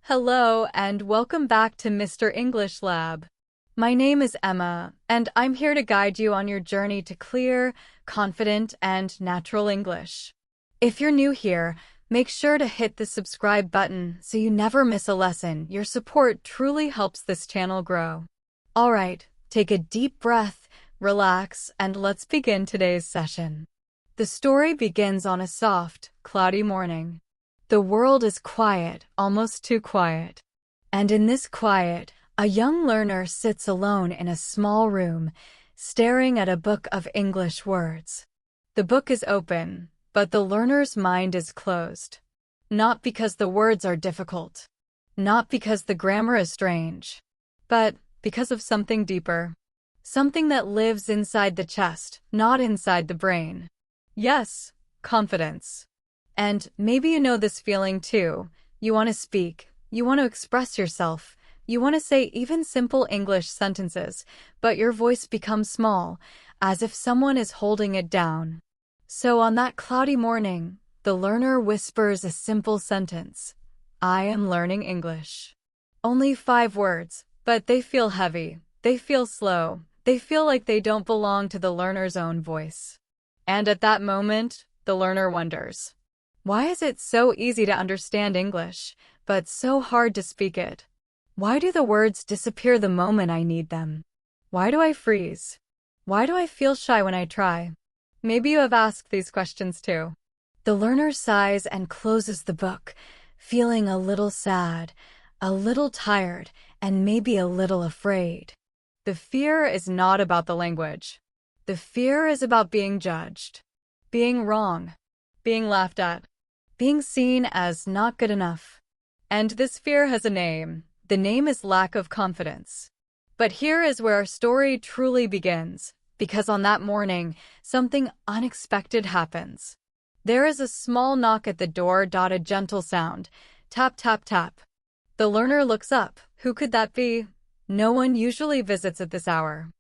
Hello and welcome back to Mr. English Lab. My name is Emma, and I'm here to guide you on your journey to clear, confident, and natural English. If you're new here, make sure to hit the subscribe button so you never miss a lesson. Your support truly helps this channel grow. Alright, take a deep breath, relax, and let's begin today's session. The story begins on a soft, cloudy morning. The world is quiet, almost too quiet. And in this quiet, a young learner sits alone in a small room, staring at a book of English words. The book is open, but the learner's mind is closed. Not because the words are difficult, not because the grammar is strange, but because of something deeper. Something that lives inside the chest, not inside the brain. Yes, confidence. And maybe you know this feeling too. You want to speak, you want to express yourself, you want to say even simple English sentences, but your voice becomes small, as if someone is holding it down. So on that cloudy morning, the learner whispers a simple sentence. I am learning English. Only 5 words, but they feel heavy, they feel slow, they feel like they don't belong to the learner's own voice. And at that moment, the learner wonders. Why is it so easy to understand English, but so hard to speak it? Why do the words disappear the moment I need them? Why do I freeze? Why do I feel shy when I try? Maybe you have asked these questions too. The learner sighs and closes the book, feeling a little sad, a little tired, and maybe a little afraid. The fear is not about the language. The fear is about being judged, being wrong, being laughed at, being seen as not good enough. And this fear has a name. The name is lack of confidence. But here is where our story truly begins, because on that morning, something unexpected happens. There is a small knock at the door. A gentle sound. Tap, tap, tap. The learner looks up. Who could that be? No one usually visits at this hour.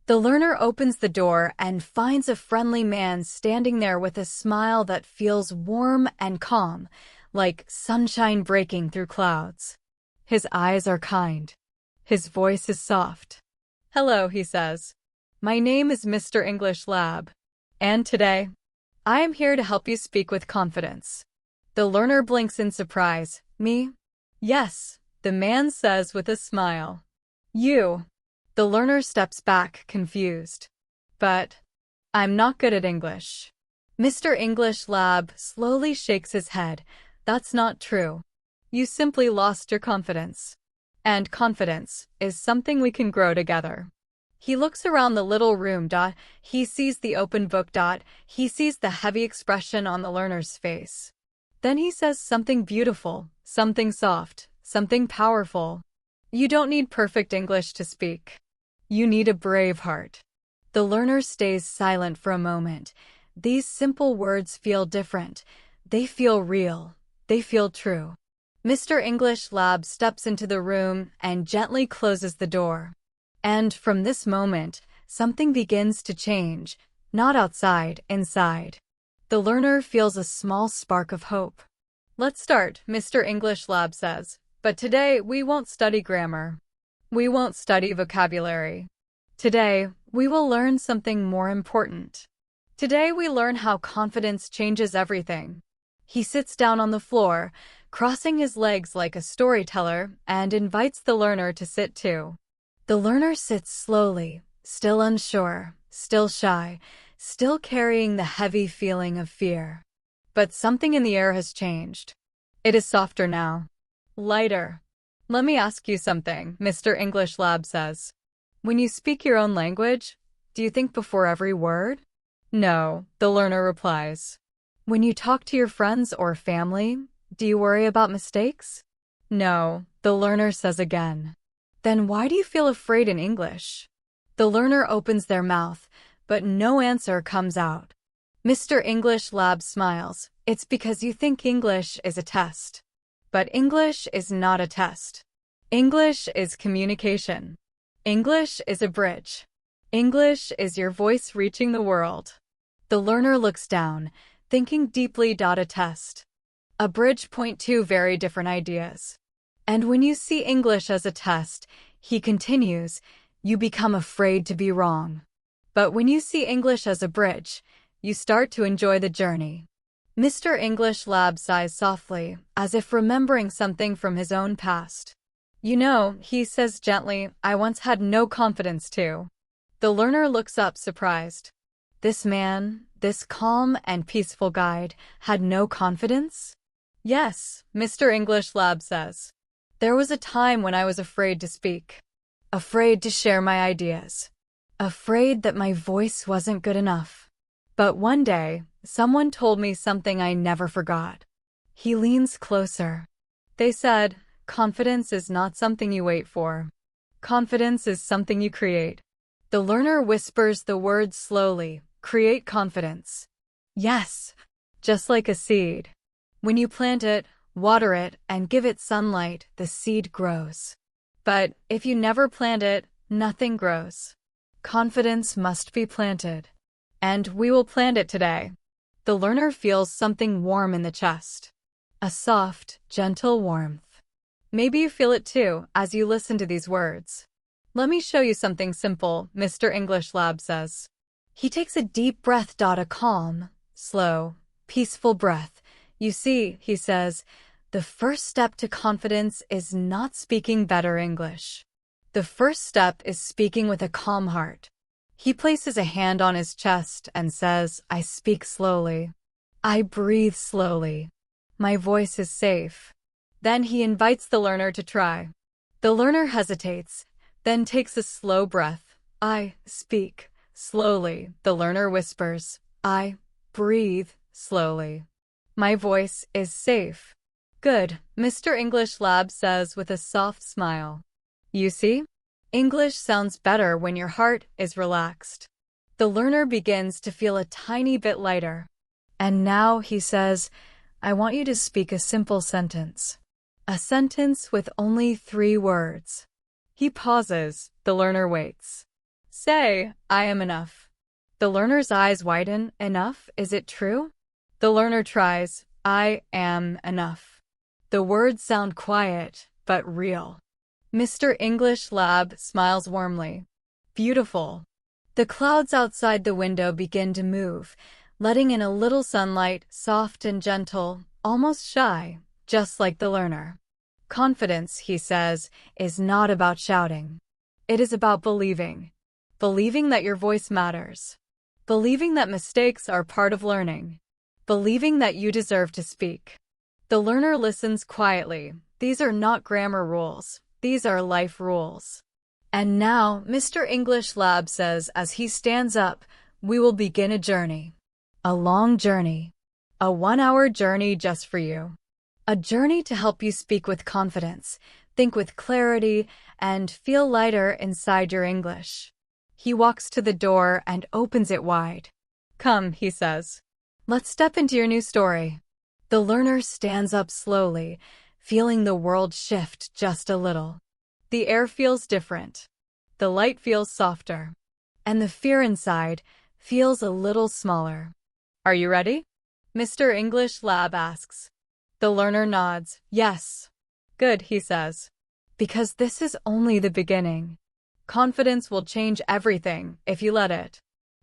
The learner opens the door and finds a friendly man standing there with a smile that feels warm and calm, like sunshine breaking through clouds. His eyes are kind. His voice is soft. Hello, he says. My name is Mr. English Lab. And today, I am here to help you speak with confidence. The learner blinks in surprise. Me? Yes, the man says with a smile. You. The learner steps back, confused. But I'm not good at English. Mr. English Lab slowly shakes his head. That's not true. You simply lost your confidence. And confidence is something we can grow together. He looks around the little room. He sees the open book. He sees the heavy expression on the learner's face. Then he says something beautiful, something soft, something powerful. You don't need perfect English to speak. You need a brave heart. The learner stays silent for a moment. These simple words feel different. They feel real. They feel true. Mr. English Lab steps into the room and gently closes the door. And from this moment, something begins to change. Not outside, inside. The learner feels a small spark of hope. Let's start, Mr. English Lab says. But today, we won't study grammar. We won't study vocabulary. Today, we will learn something more important. Today we learn how confidence changes everything. He sits down on the floor, crossing his legs like a storyteller, and invites the learner to sit too. The learner sits slowly, still unsure, still shy, still carrying the heavy feeling of fear. But something in the air has changed. It is softer now. Lighter. Let me ask you something, Mr. English Lab says. When you speak your own language, do you think before every word? No, the learner replies. When you talk to your friends or family, do you worry about mistakes? No, the learner says again. Then why do you feel afraid in English? The learner opens their mouth, but no answer comes out. Mr. English Lab smiles. It's because you think English is a test. But English is not a test. English is communication. English is a bridge. English is your voice reaching the world. The learner looks down, thinking deeply. A test. A bridge point two very different ideas. And when you see English as a test, he continues, you become afraid to be wrong. But when you see English as a bridge, you start to enjoy the journey. Mr. English Lab sighs softly, as if remembering something from his own past. You know, he says gently, I once had no confidence too. The learner looks up surprised. This man, this calm and peaceful guide, had no confidence? Yes, Mr. English Lab says. There was a time when I was afraid to speak. Afraid to share my ideas. Afraid that my voice wasn't good enough. But one day, someone told me something I never forgot. He leans closer. They said, confidence is not something you wait for. Confidence is something you create. The learner whispers the words slowly, create confidence. Yes, just like a seed. When you plant it, water it, and give it sunlight, the seed grows. But if you never plant it, nothing grows. Confidence must be planted. And we will plant it today. The learner feels something warm in the chest. A soft, gentle warmth. Maybe you feel it too as you listen to these words. Let me show you something simple, Mr. English Lab says. He takes a deep breath. A calm, slow, peaceful breath. You see, he says, the first step to confidence is not speaking better English. The first step is speaking with a calm heart. He places a hand on his chest and says, I speak slowly. I breathe slowly. My voice is safe. Then he invites the learner to try. The learner hesitates, then takes a slow breath. I speak slowly. The learner whispers, I breathe slowly. My voice is safe. Good, Mr. English Lab says with a soft smile. You see? English sounds better when your heart is relaxed. The learner begins to feel a tiny bit lighter. And now, he says, I want you to speak a simple sentence. A sentence with only 3 words. He pauses. The learner waits. Say, I am enough. The learner's eyes widen. Enough? Is it true? The learner tries. I am enough. The words sound quiet, but real. Mr. English Lab smiles warmly. Beautiful. The clouds outside the window begin to move, letting in a little sunlight, soft and gentle, almost shy, just like the learner. Confidence, he says, is not about shouting. It is about believing. Believing that your voice matters. Believing that mistakes are part of learning. Believing that you deserve to speak. The learner listens quietly. These are not grammar rules. These are life rules. And now, Mr. English Lab says as he stands up, we will begin a journey. A long journey. A 1-hour journey just for you. A journey to help you speak with confidence, think with clarity, and feel lighter inside your English. He walks to the door and opens it wide. Come, he says. Let's step into your new story. The learner stands up slowly, feeling the world shift just a little. The air feels different. The light feels softer. And the fear inside feels a little smaller. Are you ready? Mr. English Lab asks. The learner nods. Yes. Good, he says. Because this is only the beginning. Confidence will change everything if you let it.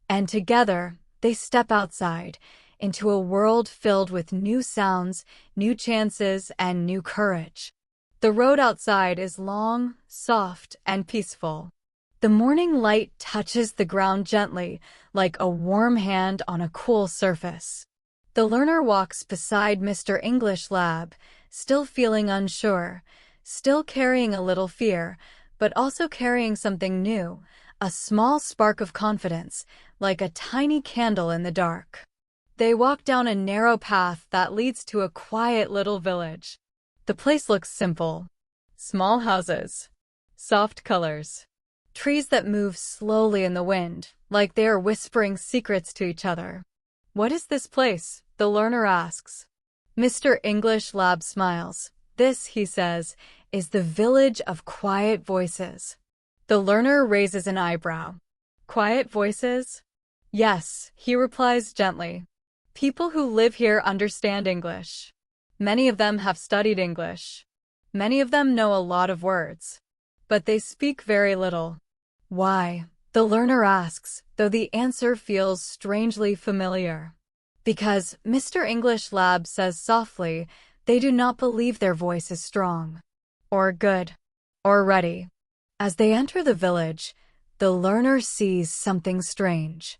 And together, they step outside into a world filled with new sounds, new chances, and new courage. The road outside is long, soft, and peaceful. The morning light touches the ground gently, like a warm hand on a cool surface. The learner walks beside Mr. English Lab, still feeling unsure, still carrying a little fear, but also carrying something new, a small spark of confidence, like a tiny candle in the dark. They walk down a narrow path that leads to a quiet little village. The place looks simple. Small houses. Soft colors. Trees that move slowly in the wind, like they are whispering secrets to each other. What is this place? The learner asks. Mr. English Lab smiles. This, he says, is the village of quiet voices. The learner raises an eyebrow. Quiet voices? Yes, he replies gently. People who live here understand English. Many of them have studied English. Many of them know a lot of words, but they speak very little. Why? The learner asks, though the answer feels strangely familiar. Because Mr. English Lab says softly, they do not believe their voice is strong, or good, or ready. As they enter the village, the learner sees something strange.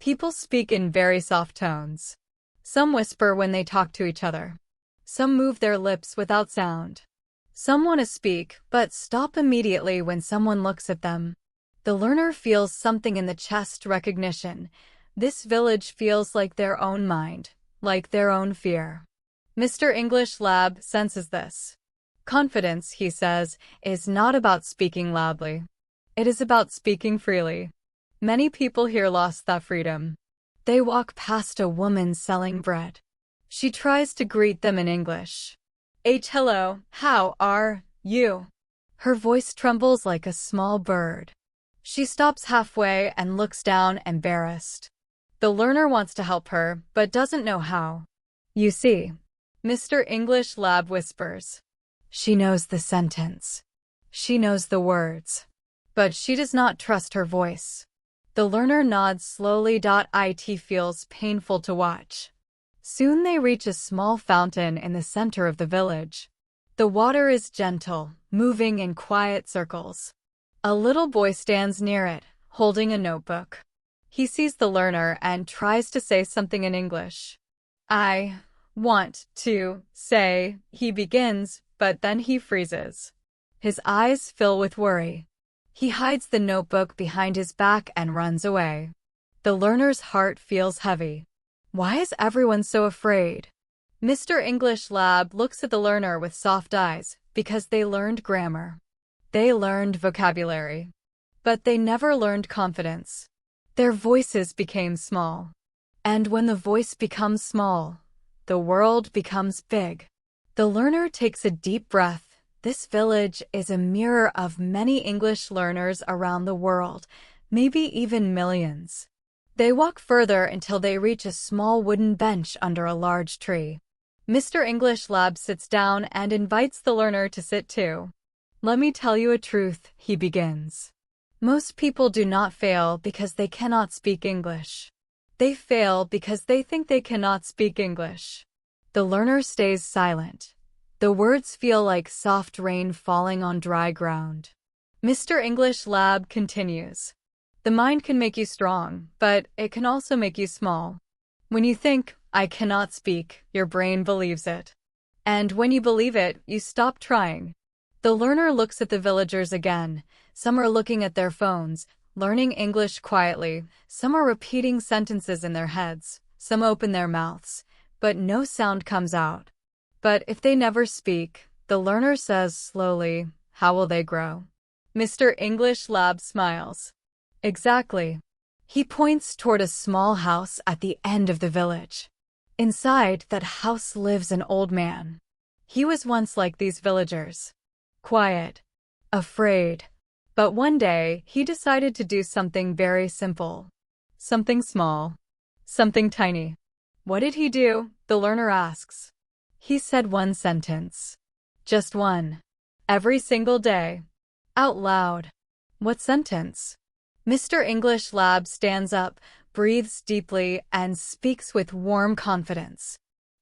People speak in very soft tones. Some whisper when they talk to each other. Some move their lips without sound. Some want to speak, but stop immediately when someone looks at them. The learner feels something in the chest recognition. This village feels like their own mind, like their own fear. Mr. English Lab senses this. Confidence, he says, is not about speaking loudly. It is about speaking freely. Many people here lost that freedom. They walk past a woman selling bread. She tries to greet them in English. Hello, how are you? Her voice trembles like a small bird. She stops halfway and looks down, embarrassed. The learner wants to help her, but doesn't know how. You see, Mr. English Lab whispers. She knows the sentence. She knows the words. But she does not trust her voice. The learner nods slowly. It feels painful to watch. Soon they reach a small fountain in the center of the village. The water is gentle, moving in quiet circles. A little boy stands near it, holding a notebook. He sees the learner and tries to say something in English. I want to say, he begins, but then he freezes. His eyes fill with worry. He hides the notebook behind his back and runs away. The learner's heart feels heavy. Why is everyone so afraid? Mr. English Lab looks at the learner with soft eyes because they learned grammar. They learned vocabulary. But they never learned confidence. Their voices became small. And when the voice becomes small, the world becomes big. The learner takes a deep breath. This village is a mirror of many English learners around the world, maybe even millions. They walk further until they reach a small wooden bench under a large tree. Mr. English Lab sits down and invites the learner to sit too. Let me tell you a truth, he begins. Most people do not fail because they cannot speak English. They fail because they think they cannot speak English. The learner stays silent. The words feel like soft rain falling on dry ground. Mr. English Lab continues. The mind can make you strong, but it can also make you small. When you think, I cannot speak, your brain believes it. And when you believe it, you stop trying. The learner looks at the villagers again. Some are looking at their phones, learning English quietly. Some are repeating sentences in their heads. Some open their mouths, but no sound comes out. But if they never speak, the learner says slowly, how will they grow? Mr. English Lab smiles. Exactly. He points toward a small house at the end of the village. Inside that house lives an old man. He was once like these villagers. Quiet. Afraid. But one day, he decided to do something very simple. Something small. Something tiny. What did he do? The learner asks. He said one sentence. Just one. Every single day. Out loud. What sentence? Mr. English Lab stands up, breathes deeply, and speaks with warm confidence.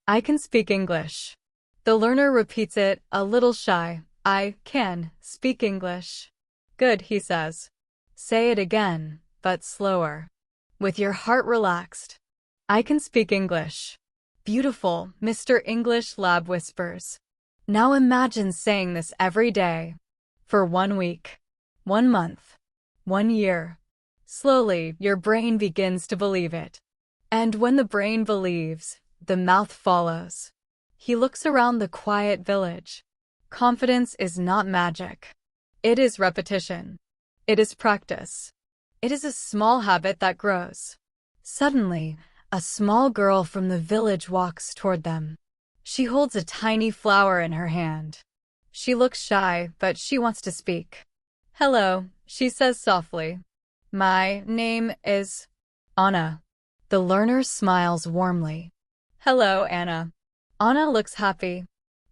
I can speak English. The learner repeats it, a little shy. I can speak English. Good, he says. Say it again, but slower. With your heart relaxed. I can speak English. Beautiful, Mr. English Lab whispers. Now imagine saying this every day. For 1 week. 1 month. 1 year. Slowly, your brain begins to believe it. And when the brain believes, the mouth follows. He looks around the quiet village. Confidence is not magic. It is repetition. It is practice. It is a small habit that grows. Suddenly, a small girl from the village walks toward them. She holds a tiny flower in her hand. She looks shy, but she wants to speak. Hello, she says softly. My name is Anna. The learner smiles warmly. Hello, Anna. Anna looks happy.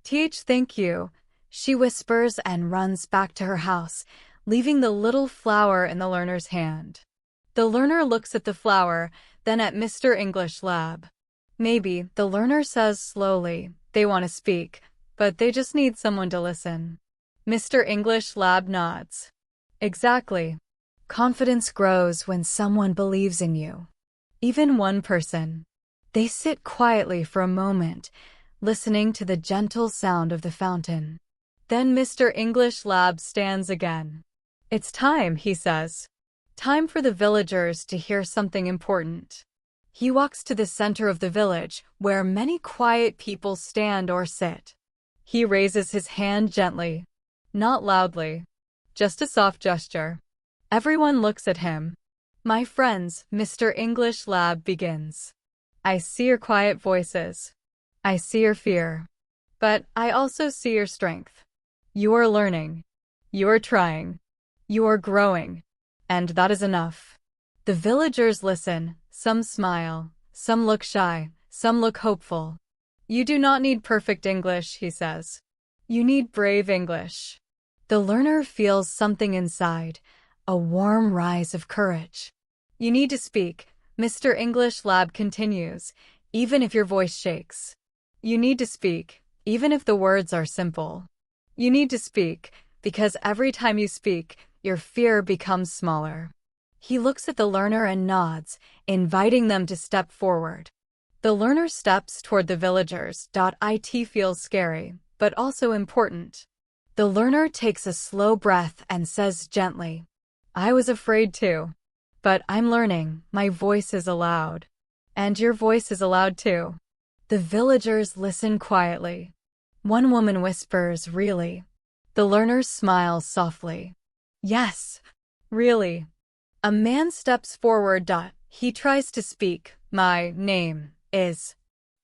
Thank you. She whispers and runs back to her house, leaving the little flower in the learner's hand. The learner looks at the flower, then at Mr. English Lab. Maybe, the learner says slowly, they want to speak, but they just need someone to listen. Mr. English Lab nods. Exactly. Confidence grows when someone believes in you. Even one person. They sit quietly for a moment, listening to the gentle sound of the fountain. Then Mr. English Lab stands again. It's time, he says. Time for the villagers to hear something important. He walks to the center of the village, where many quiet people stand or sit. He raises his hand gently, not loudly, just a soft gesture. Everyone looks at him. My friends, Mr. English Lab begins. I see your quiet voices. I see your fear. But I also see your strength. You are learning. You are trying. You are growing. And that is enough. The villagers listen. Some smile. Some look shy. Some look hopeful. You do not need perfect English, he says. You need brave English. The learner feels something inside, a warm rise of courage. You need to speak, Mr. English Lab continues, even if your voice shakes. You need to speak, even if the words are simple. You need to speak, because every time you speak, your fear becomes smaller. He looks at the learner and nods, inviting them to step forward. The learner steps toward the villagers. It feels scary, but also important. The learner takes a slow breath and says gently, I was afraid too. But I'm learning. My voice is allowed. And your voice is allowed too. The villagers listen quietly. One woman whispers, really? The learner smiles softly. Yes, really. A man steps forward. He tries to speak. My name is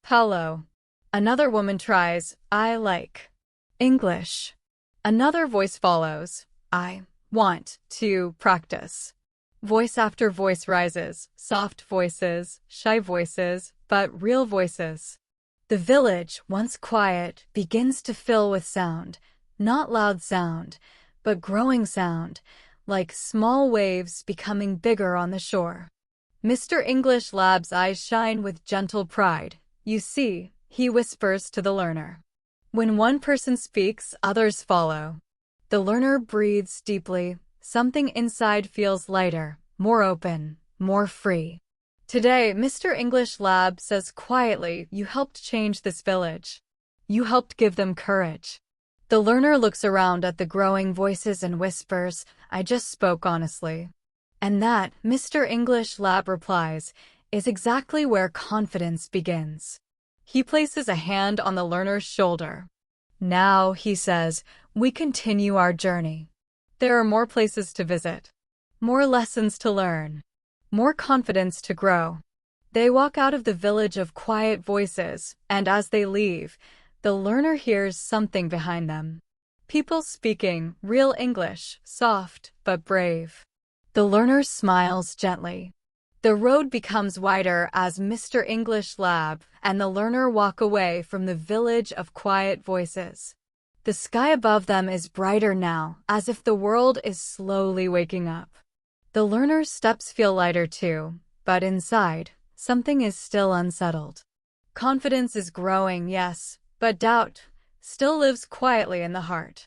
Paulo. Another woman tries, I like English. Another voice follows, I want to practice. Voice after voice rises, soft voices, shy voices, but real voices. The village, once quiet, begins to fill with sound, not loud sound, but growing sound, like small waves becoming bigger on the shore. Mr. English Lab's eyes shine with gentle pride. You see, he whispers to the learner. When one person speaks, others follow. The learner breathes deeply. Something inside feels lighter, more open, more free. Today, Mr. English Lab says quietly, you helped change this village. You helped give them courage. The learner looks around at the growing voices and whispers, I just spoke honestly. And that, Mr. English Lab replies, is exactly where confidence begins. He places a hand on the learner's shoulder. Now, he says, we continue our journey. There are more places to visit, more lessons to learn, more confidence to grow. They walk out of the village of quiet voices, and as they leave, the learner hears something behind them. People speaking, real English, soft but brave. The learner smiles gently. The road becomes wider as Mr. English Lab and the learner walk away from the village of quiet voices. The sky above them is brighter now, as if the world is slowly waking up. The learner's steps feel lighter too, but inside, something is still unsettled. Confidence is growing, yes, but doubt still lives quietly in the heart.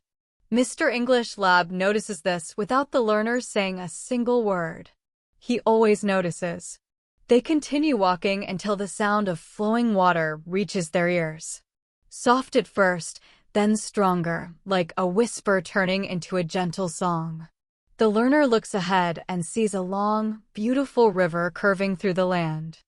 Mr. English Lab notices this without the learner saying a single word. He always notices. They continue walking until the sound of flowing water reaches their ears. Soft at first, then stronger, like a whisper turning into a gentle song. The learner looks ahead and sees a long, beautiful river curving through the land.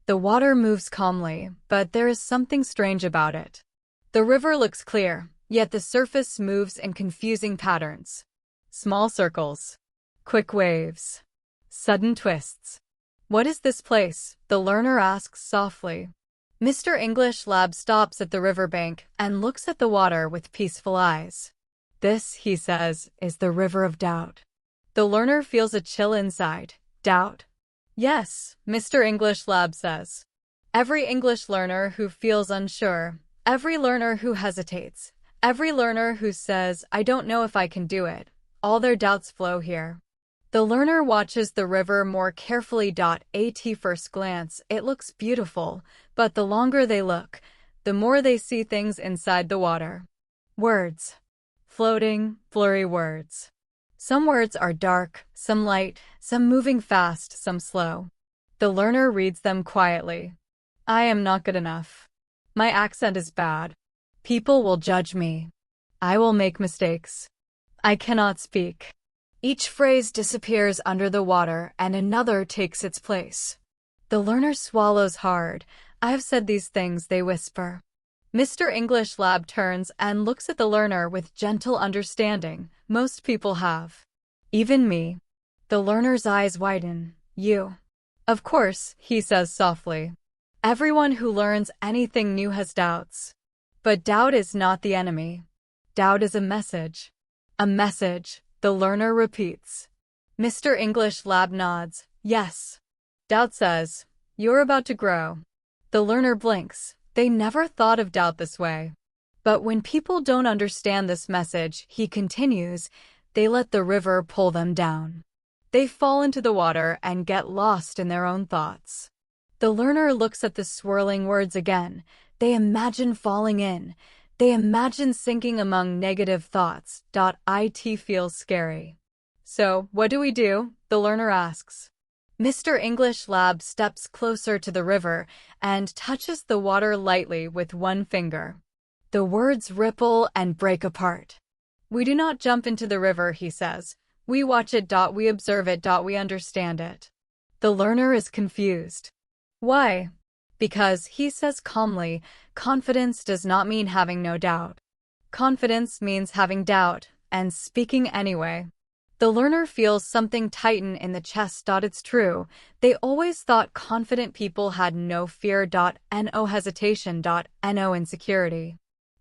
The water moves calmly, but there is something strange about it. The river looks clear, yet the surface moves in confusing patterns. Small circles, quick waves, sudden twists. What is this place? The learner asks softly. Mr. English Lab stops at the riverbank and looks at the water with peaceful eyes. This, he says, is the river of doubt. The learner feels a chill inside. Doubt? Yes, Mr. English Lab says. Every English learner who feels unsure, every learner who hesitates, Every learner who says, "I don't know if I can do it," all their doubts flow here. The learner watches the river more carefully. At first glance, it looks beautiful, but the longer they look, the more they see things inside the water. Words. Floating, blurry words. Some words are dark, some light, some moving fast, some slow. The learner reads them quietly. I am not good enough. My accent is bad. People will judge me. I will make mistakes. I cannot speak. Each phrase disappears under the water and another takes its place. The learner swallows hard. I have said these things, they whisper. Mr. English Lab turns and looks at the learner with gentle understanding. Most people have. Even me. The learner's eyes widen. You. Of course, he says softly. Everyone who learns anything new has doubts. But doubt is not the enemy. Doubt is a message. A message, the learner repeats. Mr. English Lab nods. Yes. Doubt says, you're about to grow. The learner blinks. They never thought of doubt this way. But when people don't understand this message, he continues, they let the river pull them down. They fall into the water and get lost in their own thoughts. The learner looks at the swirling words again. They imagine falling in. They imagine sinking among negative thoughts. It feels scary. So, what do we do? The learner asks. Mr. English Lab steps closer to the river and touches the water lightly with one finger. The words ripple and break apart. We do not jump into the river, he says. We watch it. We observe it. We understand it. The learner is confused. Why? Because, he says calmly, confidence does not mean having no doubt. Confidence means having doubt and speaking anyway. The learner feels something tighten in the chest. It's true. They always thought confident people had no fear. No hesitation. No insecurity.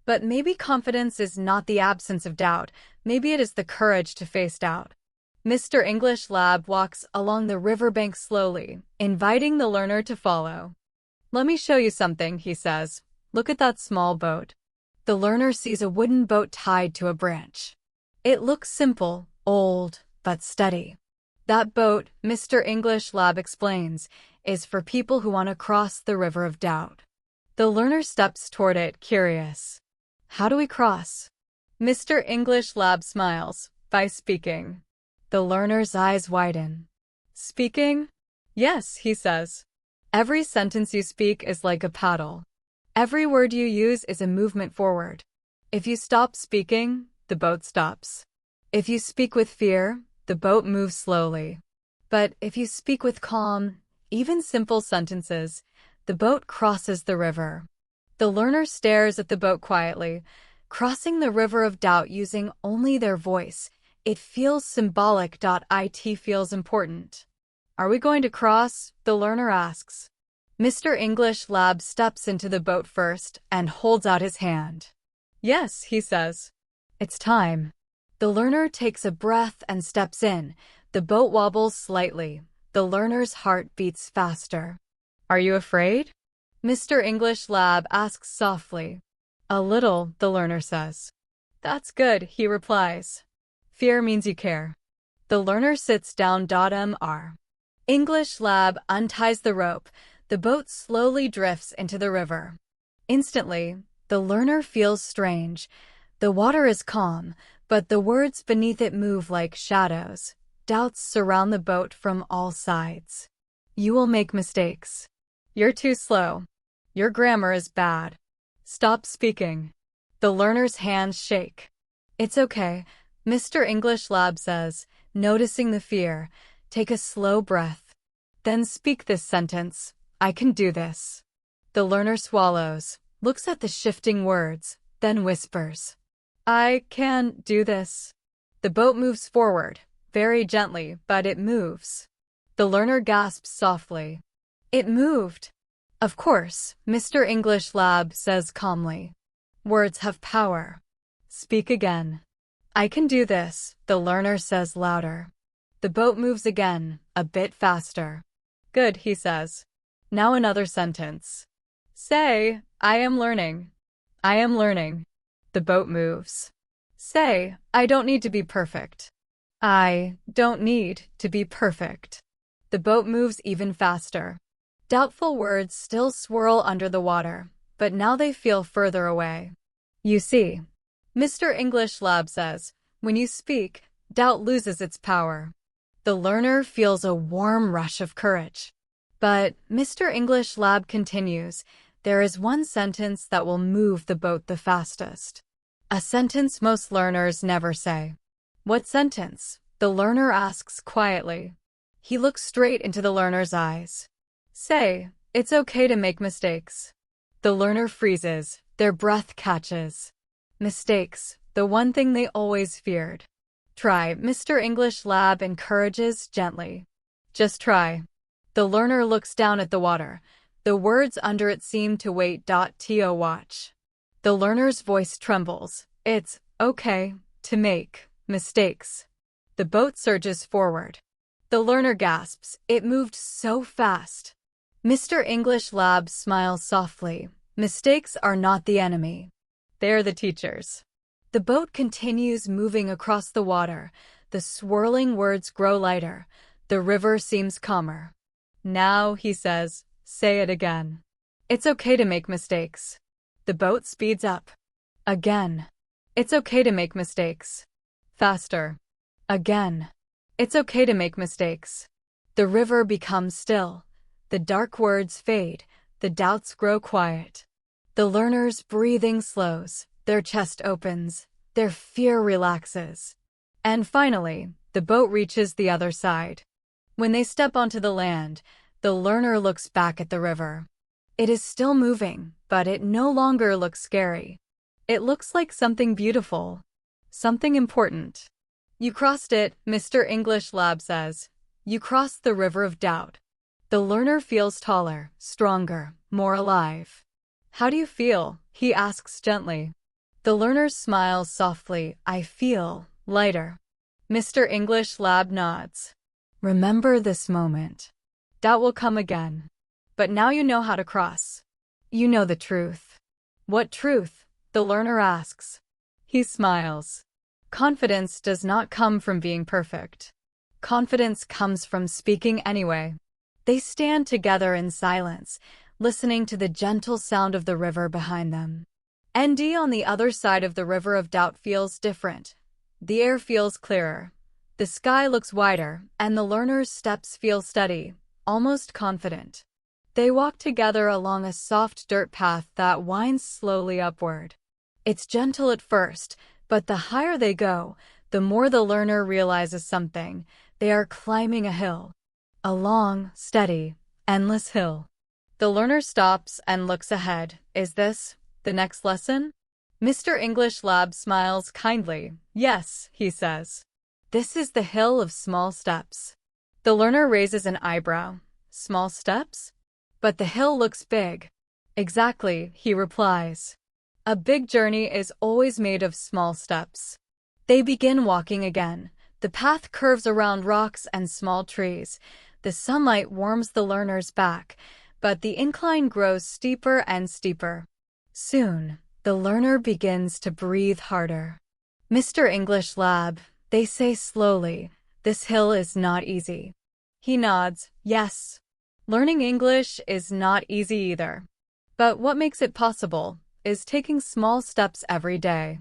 But maybe confidence is not the absence of doubt. Maybe it is the courage to face doubt. Mr. English Lab walks along the riverbank slowly, inviting the learner to follow. Let me show you something, he says. Look at that small boat. The learner sees a wooden boat tied to a branch. It looks simple, old, but steady. That boat, Mr. English Lab explains, is for people who want to cross the river of doubt. The learner steps toward it, curious. How do we cross? Mr. English Lab smiles. By speaking. The learner's eyes widen. Speaking? Yes, he says. Every sentence you speak is like a paddle. Every word you use is a movement forward. If you stop speaking, the boat stops. If you speak with fear, the boat moves slowly. But if you speak with calm, even simple sentences, the boat crosses the river. The learner stares at the boat quietly, crossing the river of doubt using only their voice. It feels symbolic. It feels important. Are we going to cross? The learner asks. Mr. English Lab steps into the boat first and holds out his hand. Yes, he says. It's time. The learner takes a breath and steps in. The boat wobbles slightly. The learner's heart beats faster. Are you afraid? Mr. English Lab asks softly. A little, the learner says. That's good, he replies. Fear means you care. The learner sits down. Mr. English Lab unties the rope. The boat slowly drifts into the river. Instantly, the learner feels strange. The water is calm, but the words beneath it move like shadows. Doubts surround the boat from all sides. You will make mistakes. You're too slow. Your grammar is bad. Stop speaking. The learner's hands shake. It's okay, Mr. English Lab says, noticing the fear. Take a slow breath. Then speak this sentence. I can do this. The learner swallows, looks at the shifting words, then whispers. I can do this. The boat moves forward, very gently, but it moves. The learner gasps softly. It moved. Of course, Mr. English Lab says calmly. Words have power. Speak again. I can do this, the learner says louder. The boat moves again, a bit faster. Good, he says. Now another sentence. Say, I am learning. I am learning. The boat moves. Say, I don't need to be perfect. I don't need to be perfect. The boat moves even faster. Doubtful words still swirl under the water, but now they feel further away. You see, Mr. English Lab says, when you speak, doubt loses its power. The learner feels a warm rush of courage. But Mr. English Lab continues, there is one sentence that will move the boat the fastest. A sentence most learners never say. What sentence? The learner asks quietly. He looks straight into the learner's eyes. Say, it's okay to make mistakes. The learner freezes, their breath catches. Mistakes, the one thing they always feared. Try, Mr. English Lab encourages gently. Just try. The learner looks down at the water. The words under it seem to wait. To watch. The learner's voice trembles. It's okay to make mistakes. The boat surges forward. The learner gasps. It moved so fast. Mr. English Lab smiles softly. Mistakes are not the enemy. They're the teachers. The boat continues moving across the water. The swirling words grow lighter. The river seems calmer. Now, he says, say it again. It's okay to make mistakes. The boat speeds up. Again. It's okay to make mistakes. Faster. Again. It's okay to make mistakes. The river becomes still. The dark words fade. The doubts grow quiet. The learner's breathing slows. Their chest opens. Their fear relaxes. And finally, the boat reaches the other side. When they step onto the land, the learner looks back at the river. It is still moving, but it no longer looks scary. It looks like something beautiful. Something important. You crossed it, Mr. English Lab says. You crossed the river of doubt. The learner feels taller, stronger, more alive. How do you feel? He asks gently. The learner smiles softly. I feel lighter. Mr. English Lab nods. Remember this moment. Doubt will come again. But now you know how to cross. You know the truth. What truth? The learner asks. He smiles. Confidence does not come from being perfect. Confidence comes from speaking anyway. They stand together in silence, listening to the gentle sound of the river behind them. ND on the other side of the river of doubt feels different. The air feels clearer. The sky looks wider, and the learner's steps feel steady, almost confident. They walk together along a soft dirt path that winds slowly upward. It's gentle at first, but the higher they go, the more the learner realizes something. They are climbing a hill. A long, steady, endless hill. The learner stops and looks ahead. Is this the next lesson? Mr. English Lab smiles kindly. Yes, he says. This is the hill of small steps. The learner raises an eyebrow. Small steps? But the hill looks big. Exactly, he replies. A big journey is always made of small steps. They begin walking again. The path curves around rocks and small trees. The sunlight warms the learner's back, but the incline grows steeper and steeper. Soon, the learner begins to breathe harder. Mr. English Lab, they say slowly, this hill is not easy. He nods, yes. Learning English is not easy either. But what makes it possible is taking small steps every day.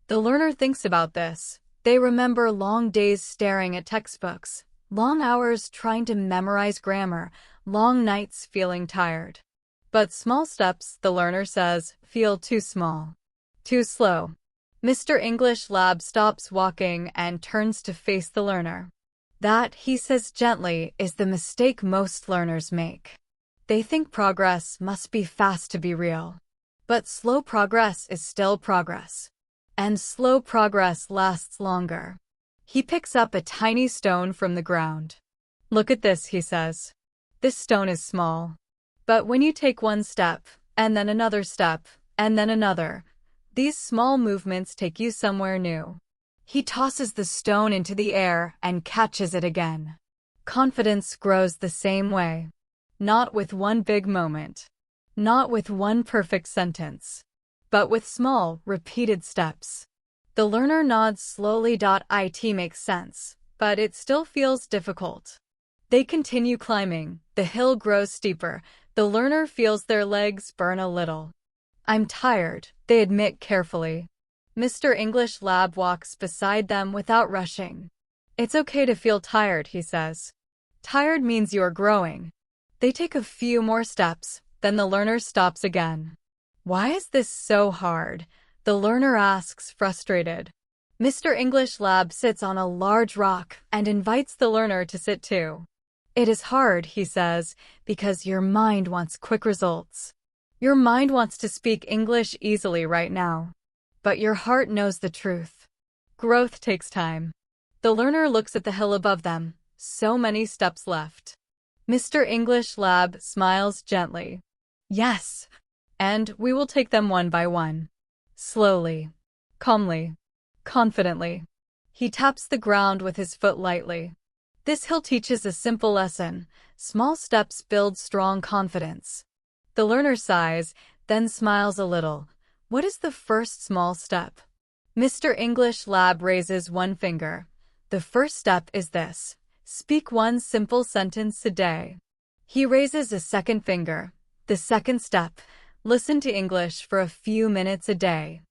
The learner thinks about this. They remember long days staring at textbooks, long hours trying to memorize grammar, long nights feeling tired. But small steps, the learner says, feel too small. Too slow. Mr. English Lab stops walking and turns to face the learner. That, he says gently, is the mistake most learners make. They think progress must be fast to be real. But slow progress is still progress. And slow progress lasts longer. He picks up a tiny stone from the ground. Look at this, he says. This stone is small. But when you take one step, and then another step, and then another, these small movements take you somewhere new. He tosses the stone into the air and catches it again. Confidence grows the same way. Not with one big moment. Not with one perfect sentence. but with small, repeated steps. The learner nods slowly. It makes sense, but it still feels difficult. They continue climbing. The hill grows steeper. The learner feels their legs burn a little. I'm tired, they admit carefully. Mr. English Lab walks beside them without rushing. It's okay to feel tired, he says. Tired means you're growing. They take a few more steps, then the learner stops again. Why is this so hard? The learner asks, frustrated. Mr. English Lab sits on a large rock and invites the learner to sit too. It is hard, he says, because your mind wants quick results. Your mind wants to speak English easily right now. But your heart knows the truth. Growth takes time. The learner looks at the hill above them. So many steps left. Mr. English Lab smiles gently. Yes. And we will take them one by one. Slowly. Calmly. Confidently. He taps the ground with his foot lightly. This hill teaches a simple lesson. Small steps build strong confidence. The learner sighs, then smiles a little. What is the first small step? Mr. English Lab raises one finger. The first step is this. Speak one simple sentence a day. He raises a second finger. The second step. Listen to English for a few minutes a day.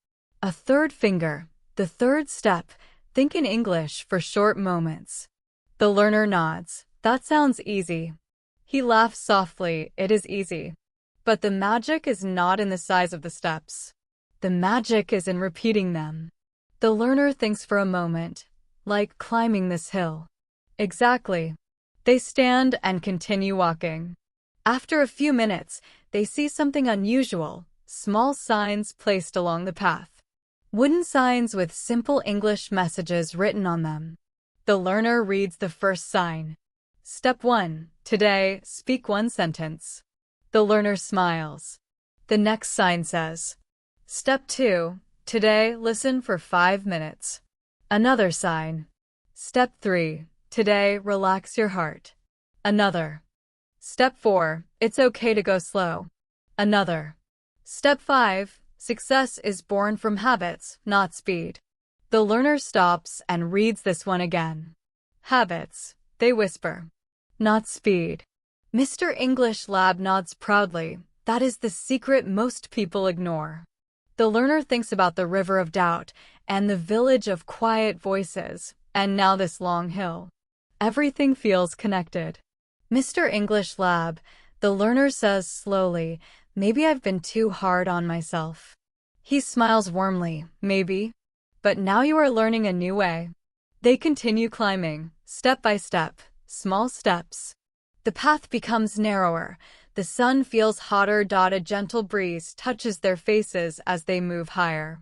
A third finger. The third step. Think in English for short moments. The learner nods. That sounds easy. He laughs softly. It is easy. But the magic is not in the size of the steps. The magic is in repeating them. The learner thinks for a moment, like climbing this hill. Exactly. They stand and continue walking. After a few minutes, they see something unusual, small signs placed along the path. Wooden signs with simple English messages written on them. The learner reads the first sign. Step 1. Today, speak one sentence. The learner smiles. The next sign says, Step 2. Today, listen for 5 minutes. Another sign. Step 3. Today, relax your heart. Another. Step 4. It's okay to go slow. Another. Step 5. Success is born from habits, not speed. The learner stops and reads this one again. Habits, they whisper. Not speed. Mr. English Lab nods proudly. That is the secret most people ignore. The learner thinks about the river of doubt and the village of quiet voices, and now this long hill. Everything feels connected. Mr. English Lab, the learner says slowly, maybe I've been too hard on myself. He smiles warmly, maybe. But now you are learning a new way. They continue climbing, step by step, small steps. The path becomes narrower. The sun feels hotter. A gentle breeze touches their faces as they move higher.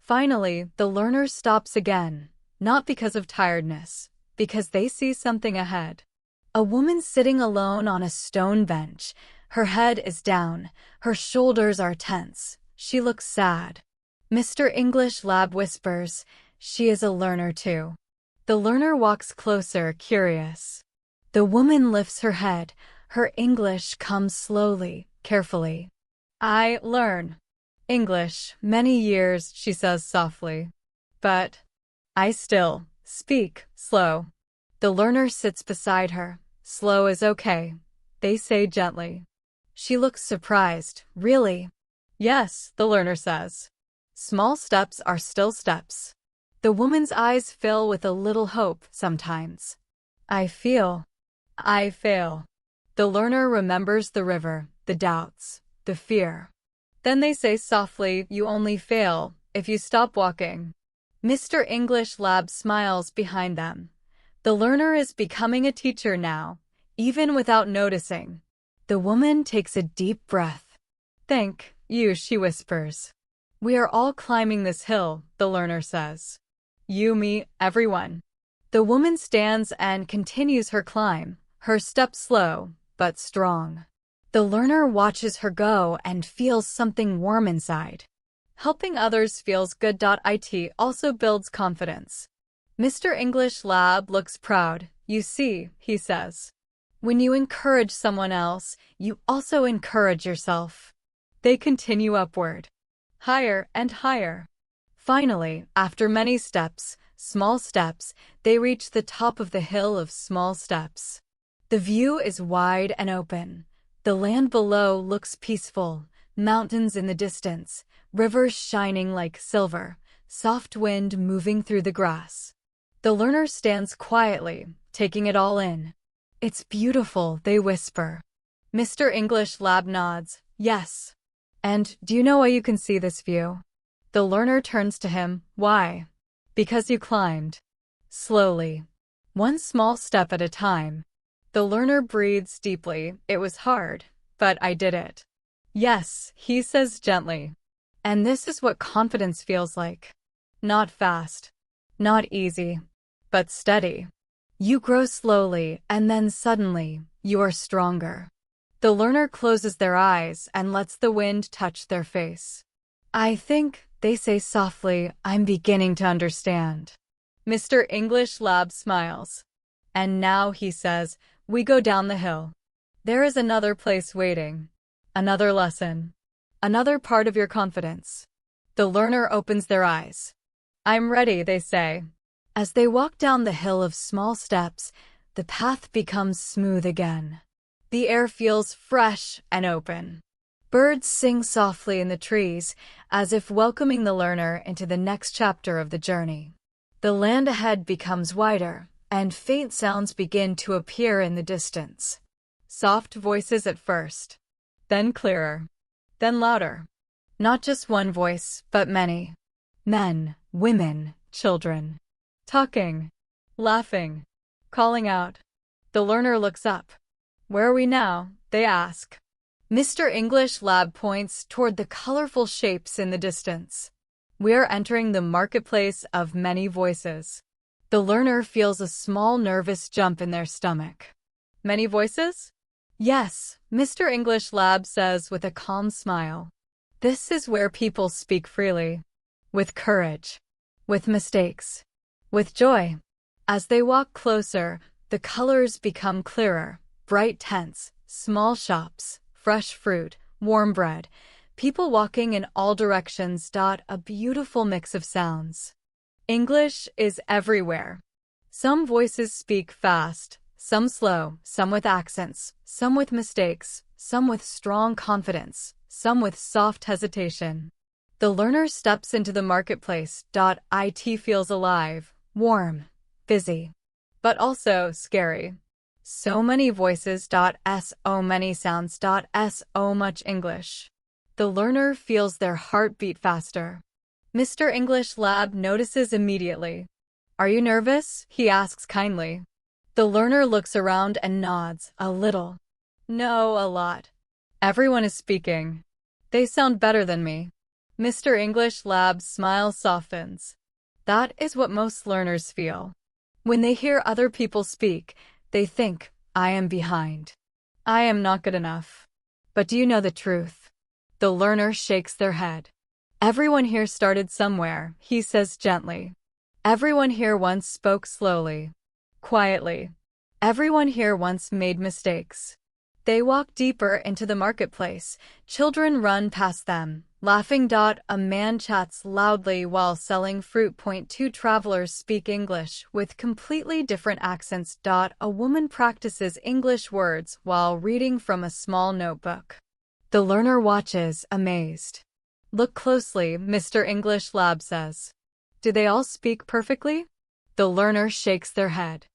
Finally, the learner stops again, not because of tiredness, because they see something ahead. A woman sitting alone on a stone bench. Her head is down. Her shoulders are tense. She looks sad. Mr. English Lab whispers, she is a learner too. The learner walks closer, curious. The woman lifts her head. Her English comes slowly, carefully. I learn English many years, she says softly. But I still speak slow. The learner sits beside her. Slow is okay, they say gently. She looks surprised. Really? Yes, the learner says. Small steps are still steps. The woman's eyes fill with a little hope sometimes. I fail. The learner remembers the river, the doubts, the fear. Then they say softly, you only fail if you stop walking. Mr. English Lab smiles behind them. The learner is becoming a teacher now, even without noticing. The woman takes a deep breath. Thank you, she whispers. We are all climbing this hill, the learner says. You, me, everyone. The woman stands and continues her climb, her steps slow, but strong. The learner watches her go and feels something warm inside. Helping others feels good. It also builds confidence. Mr. English Lab looks proud. You see, he says. When you encourage someone else, you also encourage yourself. They continue upward. higher and higher. Finally, after many steps, small steps, they reach the top of the hill of small steps. The view is wide and open. The land below looks peaceful, mountains in the distance, rivers shining like silver, soft wind moving through the grass. The learner stands quietly, taking it all in. It's beautiful, they whisper. Mr. English Lab nods, yes. And do you know why you can see this view? The learner turns to him, why? Because you climbed. Slowly. One small step at a time. The learner breathes deeply. It was hard, but I did it. Yes, he says gently. And this is what confidence feels like. Not fast. Not easy. But steady. You grow slowly, and then suddenly, you are stronger. The learner closes their eyes and lets the wind touch their face. I think, they say softly, I'm beginning to understand. Mr. English Lab smiles. And now, he says, we go down the hill. There is another place waiting. Another lesson. Another part of your confidence. The learner opens their eyes. I'm ready, they say. As they walk down the hill of small steps, the path becomes smooth again. The air feels fresh and open. Birds sing softly in the trees, as if welcoming the learner into the next chapter of the journey. The land ahead becomes wider, and faint sounds begin to appear in the distance. Soft voices at first, then clearer, then louder. Not just one voice, but many. Men, women, children. Talking, laughing, calling out. The learner looks up. Where are we now? They ask. Mr. English Lab points toward the colorful shapes in the distance. We are entering the marketplace of many voices. The learner feels a small nervous jump in their stomach. Many voices? Yes, Mr. English Lab says with a calm smile. This is where people speak freely. With courage. With mistakes. With joy. As they walk closer, the colors become clearer. Bright tents, small shops, fresh fruit, warm bread, people walking in all directions. A beautiful mix of sounds. English is everywhere. Some voices speak fast, some slow, some with accents, some with mistakes, some with strong confidence, some with soft hesitation. The learner steps into the marketplace. It feels alive, warm, busy, but also scary. So many voices. So many sounds. So much English. The learner feels their heart beat faster. Mr. English Lab notices immediately. Are you nervous? He asks kindly. The learner looks around and nods, a little. No, a lot. Everyone is speaking. They sound better than me. Mr. English Lab's smile softens. That is what most learners feel. When they hear other people speak, they think, I am behind. I am not good enough. But do you know the truth? The learner shakes their head. Everyone here started somewhere, he says gently. Everyone here once spoke slowly, quietly. Everyone here once made mistakes. They walk deeper into the marketplace. Children run past them, laughing. A man chats loudly while selling fruit. Two travelers speak English with completely different accents. A woman practices English words while reading from a small notebook. The learner watches, amazed. Look closely, Mr. English Lab says. Do they all speak perfectly? The learner shakes their head.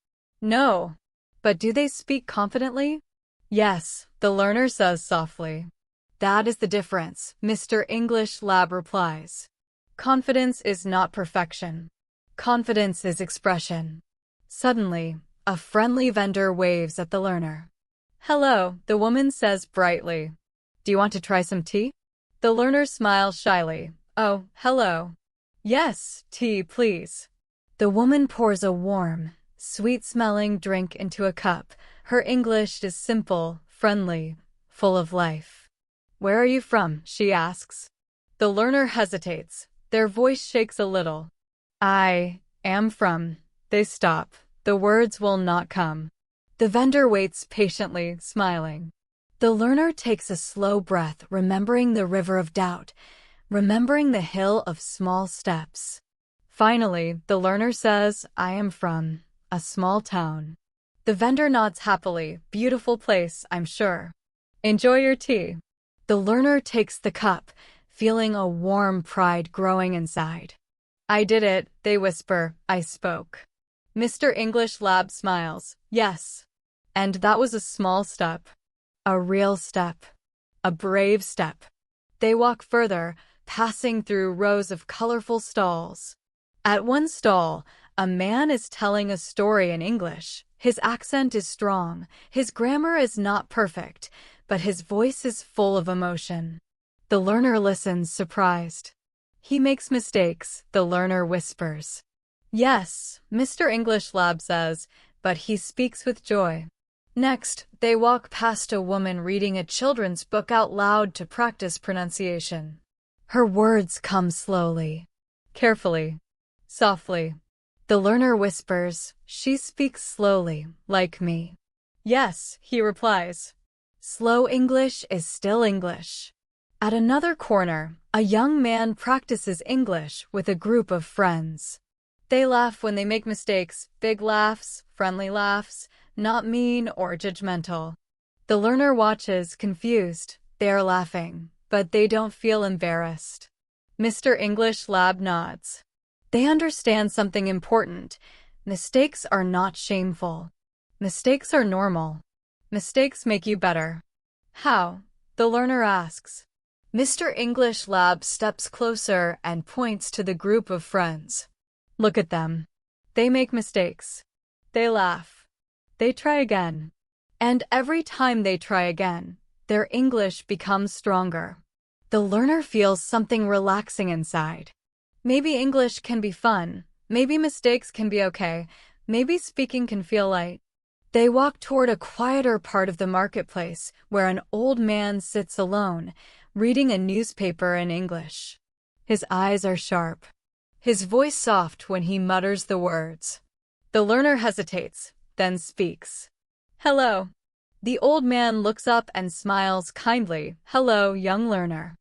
No. But do they speak confidently? Yes, the learner says softly. That is the difference, Mr. English Lab replies. Confidence is not perfection. Confidence is expression. Suddenly, a friendly vendor waves at the learner. Hello, the woman says brightly. Do you want to try some tea? The learner smiles shyly. Oh, hello. Yes, tea, please. The woman pours a warm, sweet-smelling drink into a cup. Her English is simple, friendly, full of life. Where are you from? She asks. The learner hesitates. Their voice shakes a little. I am from. They stop. The words will not come. The vendor waits patiently, smiling. The learner takes a slow breath, remembering the river of doubt. remembering the hill of small steps. Finally, the learner says, I am from a small town. The vendor nods happily. Beautiful place, I'm sure. Enjoy your tea. The learner takes the cup, feeling a warm pride growing inside. I did it, they whisper. I spoke. Mr. English Lab smiles. Yes. And that was a small step. A real step. A brave step. They walk further, passing through rows of colorful stalls. At one stall, a man is telling a story in English. His accent is strong, his grammar is not perfect, but his voice is full of emotion. The learner listens, surprised. He makes mistakes, the learner whispers. Yes, Mr. English Lab says, but he speaks with joy. Next, they walk past a woman reading a children's book out loud to practice pronunciation. Her words come slowly, carefully, softly. The learner whispers, she speaks slowly, like me. Yes, he replies. Slow English is still English. At another corner, a young man practices English with a group of friends. They laugh when they make mistakes, big laughs, friendly laughs, not mean or judgmental. The learner watches, confused. They are laughing, but they don't feel embarrassed. Mr. English Lab nods. They understand something important. Mistakes are not shameful. Mistakes are normal. Mistakes make you better. How? The learner asks. Mr. English Lab steps closer and points to the group of friends. Look at them. They make mistakes. They laugh. They try again. And every time they try again, their English becomes stronger. The learner feels something relaxing inside. Maybe English can be fun. Maybe mistakes can be okay. Maybe speaking can feel light. They walk toward a quieter part of the marketplace where an old man sits alone, reading a newspaper in English. His eyes are sharp. His voice soft when he mutters the words. The learner hesitates, then speaks. Hello. The old man looks up and smiles kindly. Hello, young learner.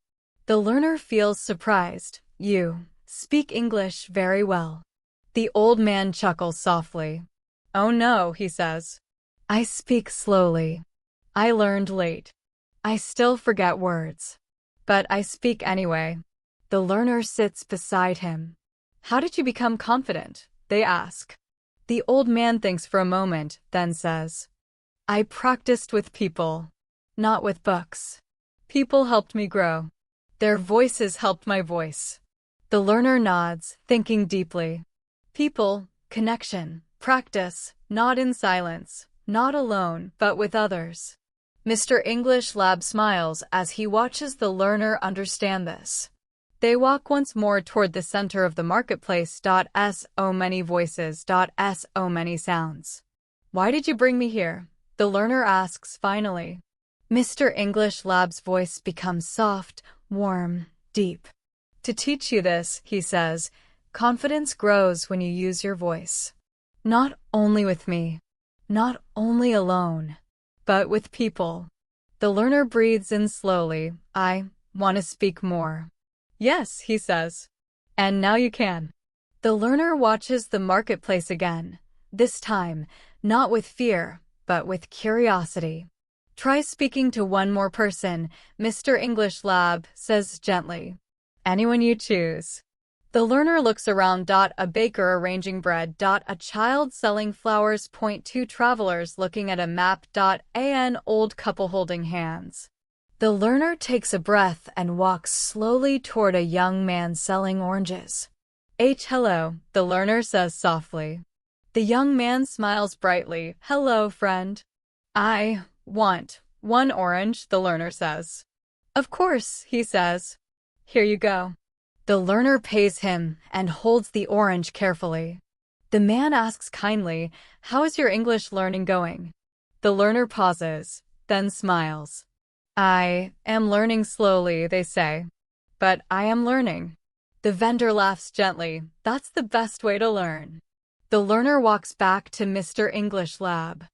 The learner feels surprised. You speak English very well. The old man chuckles softly. Oh no, he says. I speak slowly. I learned late. I still forget words. But I speak anyway. The learner sits beside him. How did you become confident? They ask. The old man thinks for a moment, then says, I practiced with people, not with books. People helped me grow. Their voices helped my voice. The learner nods, thinking deeply. People, connection, practice, not in silence, not alone, but with others. Mr. English Lab smiles as he watches the learner understand this. They walk once more toward the center of the marketplace. So many voices. So many sounds. Why did you bring me here? The learner asks finally. Mr. English Lab's voice becomes soft, warm, deep. To teach you this, he says, confidence grows when you use your voice. Not only with me, not only alone, but with people. The learner breathes in slowly. I want to speak more. Yes, he says. And now you can. The learner watches the marketplace again, this time, not with fear, but with curiosity. Try speaking to one more person, Mr. English Lab says gently. Anyone you choose. The learner looks around. A baker arranging bread. A child selling flowers. Two travelers looking at a map. An old couple holding hands. The learner takes a breath and walks slowly toward a young man selling oranges. Hello, the learner says softly. The young man smiles brightly. Hello, friend. I want one orange, the learner says. Of course, he says. Here you go. The learner pays him and holds the orange carefully. The man asks kindly, how is your English learning going? The learner pauses, then smiles. I am learning slowly, they say. But I am learning. The vendor laughs gently. That's the best way to learn. The learner walks back to Mr. English Lab.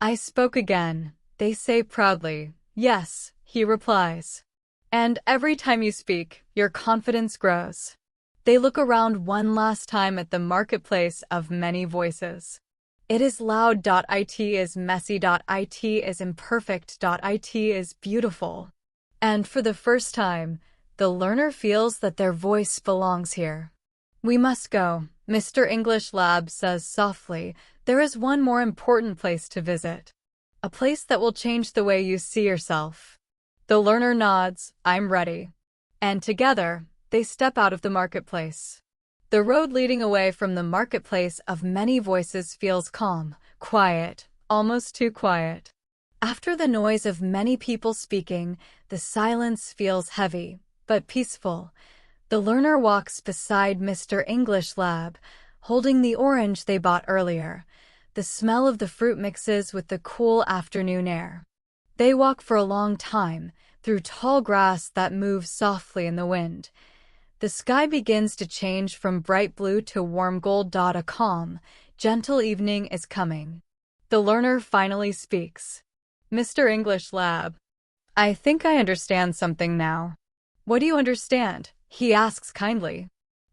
I spoke again, they say proudly. Yes, he replies. And every time you speak, your confidence grows. They look around one last time at the marketplace of many voices. It is loud. It is messy. It is imperfect. It is beautiful. And for the first time, the learner feels that their voice belongs here. We must go, Mr. English Lab says softly. There is one more important place to visit. A place that will change the way you see yourself. The learner nods, I'm ready. And together, they step out of the marketplace. The road leading away from the marketplace of many voices feels calm, quiet, almost too quiet. After the noise of many people speaking, the silence feels heavy, but peaceful. The learner walks beside Mr. English Lab, holding the orange they bought earlier. The smell of the fruit mixes with the cool afternoon air. They walk for a long time, through tall grass that moves softly in the wind. The sky begins to change from bright blue to warm gold. A calm, gentle evening is coming. The learner finally speaks. Mr. English Lab, I think I understand something now. What do you understand? He asks kindly.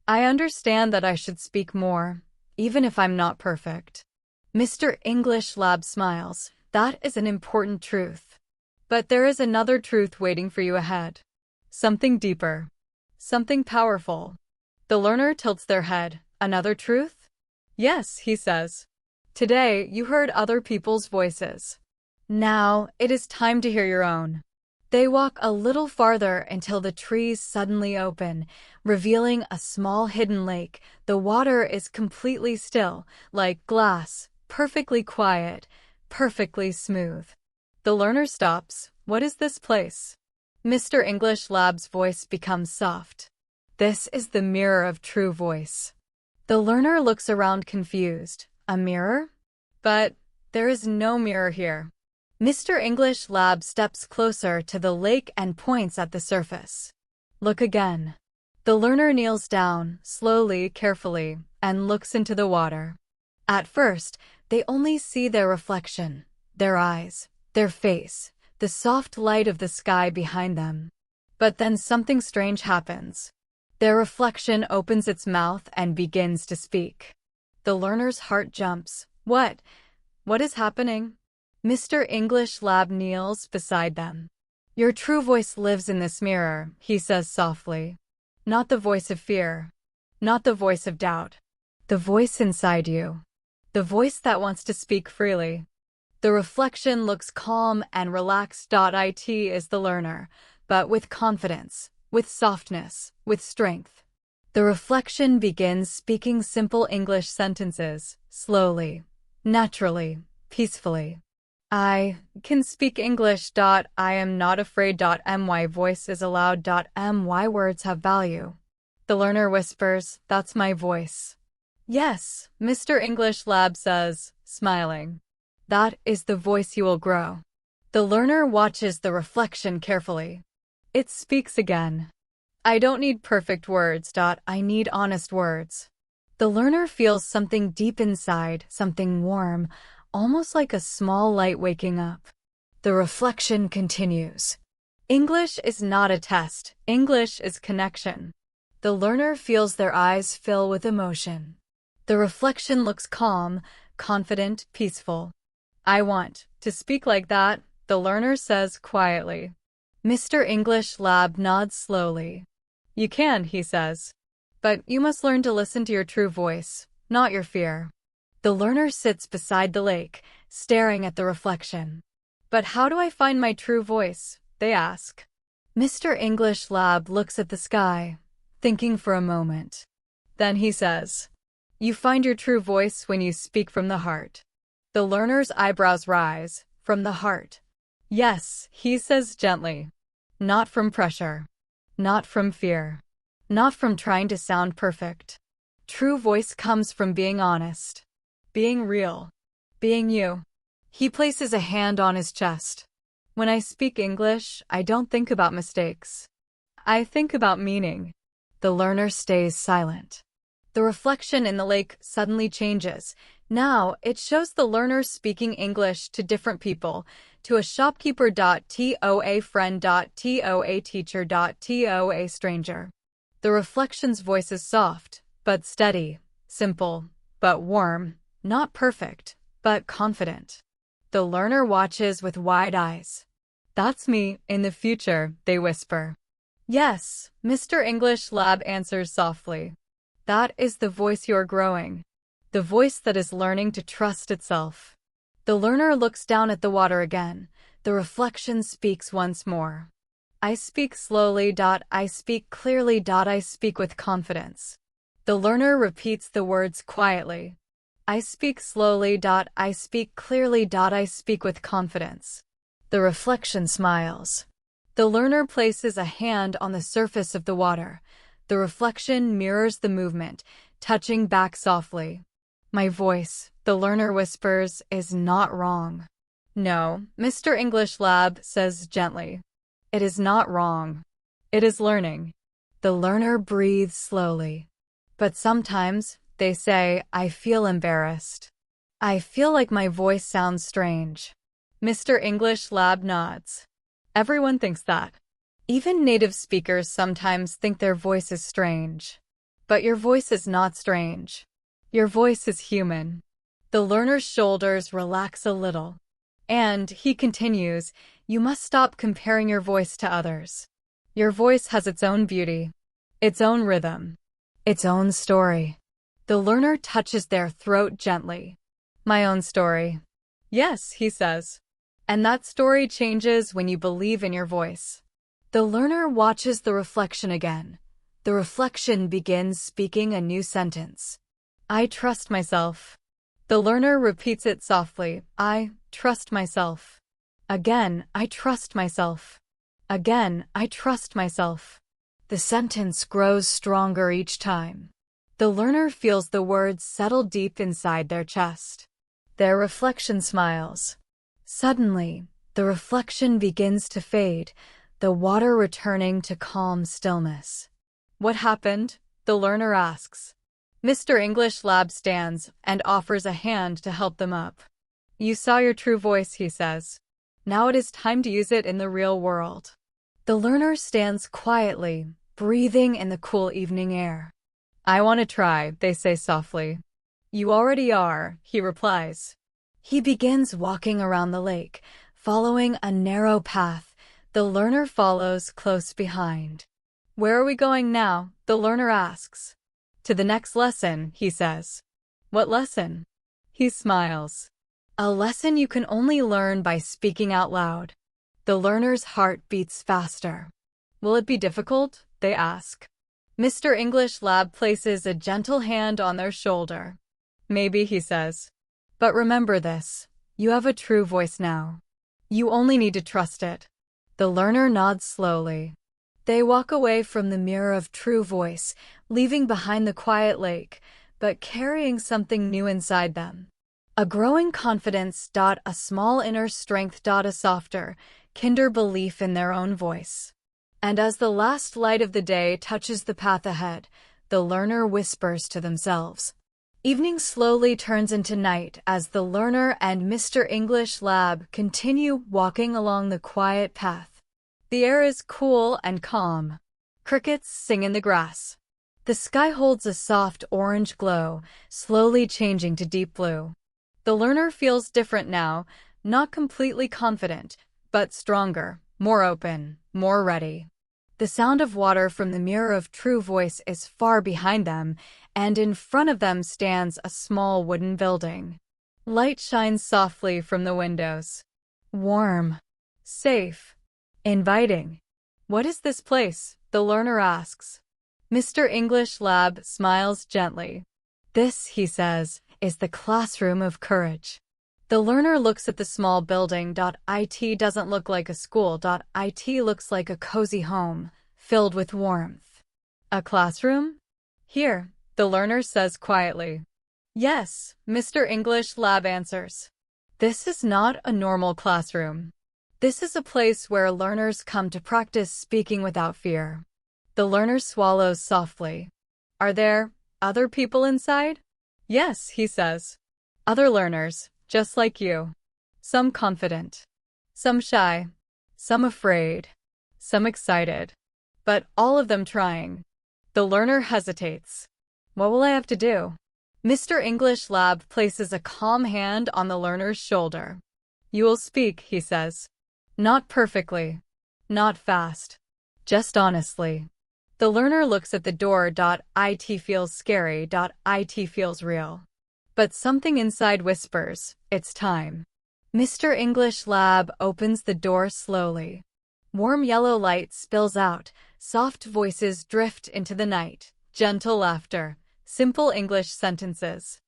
I understand that I should speak more, even if I'm not perfect. Mr. English Lab smiles. That is an important truth. But there is another truth waiting for you ahead. Something deeper. Something powerful. The learner tilts their head. Another truth? Yes, he says. Today, you heard other people's voices. Now, it is time to hear your own. They walk a little farther until the trees suddenly open, revealing a small hidden lake. The water is completely still, like glass, perfectly quiet, perfectly smooth. The learner stops. What is this place? Mr. English Lab's voice becomes soft. This is the mirror of true voice. The learner looks around confused. A mirror? But there is no mirror here. Mr. English Lab steps closer to the lake and points at the surface. Look again. The learner kneels down, slowly, carefully, and looks into the water. At first, they only see their reflection, their eyes, their face, the soft light of the sky behind them. But then something strange happens. Their reflection opens its mouth and begins to speak. The learner's heart jumps. What is happening? Mr. English Lab kneels beside them. Your true voice lives in this mirror, he says softly. Not the voice of fear. Not the voice of doubt. The voice inside you. The voice that wants to speak freely. The reflection looks calm and relaxed. It is the learner, but with confidence, with softness, with strength. The reflection begins speaking simple English sentences, slowly, naturally, peacefully. I can speak English. I am not afraid. My voice is allowed. My words have value. The learner whispers, that's my voice. Yes, Mr. English Lab says, smiling. That is the voice you will grow. The learner watches the reflection carefully. It speaks again. I don't need perfect words. I need honest words. The learner feels something deep inside, something warm, almost like a small light waking up. The reflection continues. English is not a test. English is connection. The learner feels their eyes fill with emotion. The reflection looks calm, confident, peaceful. I want to speak like that, the learner says quietly. Mr. English Lab nods slowly. You can, he says. But you must learn to listen to your true voice, not your fear. The learner sits beside the lake, staring at the reflection. But how do I find my true voice? They ask. Mr. English Lab looks at the sky, thinking for a moment. Then he says, you find your true voice when you speak from the heart. The learner's eyebrows rise. From the heart. Yes, he says gently. Not from pressure. Not from fear. Not from trying to sound perfect. True voice comes from being honest. Being real. Being you. He places a hand on his chest. When I speak English, I don't think about mistakes. I think about meaning. The learner stays silent. The reflection in the lake suddenly changes, Now, it shows the learner speaking English to different people, to a shopkeeper, to a friend, to a teacher, to a stranger. The reflection's voice is soft, but steady, simple, but warm, not perfect, but confident. The learner watches with wide eyes. That's me, in the future, they whisper. Yes, Mr. English Lab answers softly. That is the voice you're growing. The voice that is learning to trust itself. The learner looks down at the water again. The reflection speaks once more. I speak slowly. I speak clearly. I speak with confidence. The learner repeats the words quietly. I speak slowly. I speak clearly. I speak with confidence. The reflection smiles. The learner places a hand on the surface of the water. The reflection mirrors the movement, touching back softly. My voice, the learner whispers, is not wrong. No, Mr. English Lab says gently. It is not wrong. It is learning. The learner breathes slowly. But sometimes, they say, I feel embarrassed. I feel like my voice sounds strange. Mr. English Lab nods. Everyone thinks that. Even native speakers sometimes think their voice is strange. But your voice is not strange. Your voice is human. The learner's shoulders relax a little. And, he continues, you must stop comparing your voice to others. Your voice has its own beauty, its own rhythm, its own story. The learner touches their throat gently. My own story. Yes, he says. And that story changes when you believe in your voice. The learner watches the reflection again. The reflection begins speaking a new sentence. I trust myself. The learner repeats it softly. I trust myself. Again, I trust myself. Again, I trust myself. The sentence grows stronger each time. The learner feels the words settle deep inside their chest. Their reflection smiles. Suddenly, the reflection begins to fade, the water returning to calm stillness. What happened? The learner asks. Mr. English Lab stands and offers a hand to help them up. You saw your true voice, he says. Now it is time to use it in the real world. The learner stands quietly, breathing in the cool evening air. I want to try, they say softly. You already are, he replies. He begins walking around the lake, following a narrow path. The learner follows close behind. Where are we going now? The learner asks. To the next lesson, he says. What lesson? He smiles. A lesson you can only learn by speaking out loud. The learner's heart beats faster. Will it be difficult? They ask. Mr. English Lab places a gentle hand on their shoulder. Maybe, he says. But remember this. You have a true voice now. You only need to trust it. The learner nods slowly. They walk away from the mirror of true voice, leaving behind the quiet lake, but carrying something new inside them. A growing confidence, a small inner strength, a softer, kinder belief in their own voice. And as the last light of the day touches the path ahead, the learner whispers to themselves. Evening slowly turns into night as the learner and Mr. English Lab continue walking along the quiet path. The air is cool and calm. Crickets sing in the grass. The sky holds a soft orange glow, slowly changing to deep blue. The learner feels different now, not completely confident, but stronger, more open, more ready. The sound of water from the mirror of true voice is far behind them, and in front of them stands a small wooden building. Light shines softly from the windows. Warm. Safe. Inviting. What is this place? The learner asks. Mr. English Lab smiles gently. This, he says, is the classroom of courage. The learner looks at the small building. It doesn't look like a school. It looks like a cozy home, filled with warmth. A classroom? Here, the learner says quietly. Yes, Mr. English Lab answers. This is not a normal classroom. This is a place where learners come to practice speaking without fear. The learner swallows softly. Are there other people inside? Yes, he says. Other learners, just like you. Some confident, some shy, some afraid, some excited, but all of them trying. The learner hesitates. What will I have to do? Mr. English Lab places a calm hand on the learner's shoulder. You will speak, he says. Not perfectly, not fast, just honestly. The learner looks at the door. It feels scary. It feels real. But something inside whispers, it's time. Mr. English Lab opens the door slowly. Warm yellow light spills out, soft voices drift into the night, gentle laughter, simple English sentences.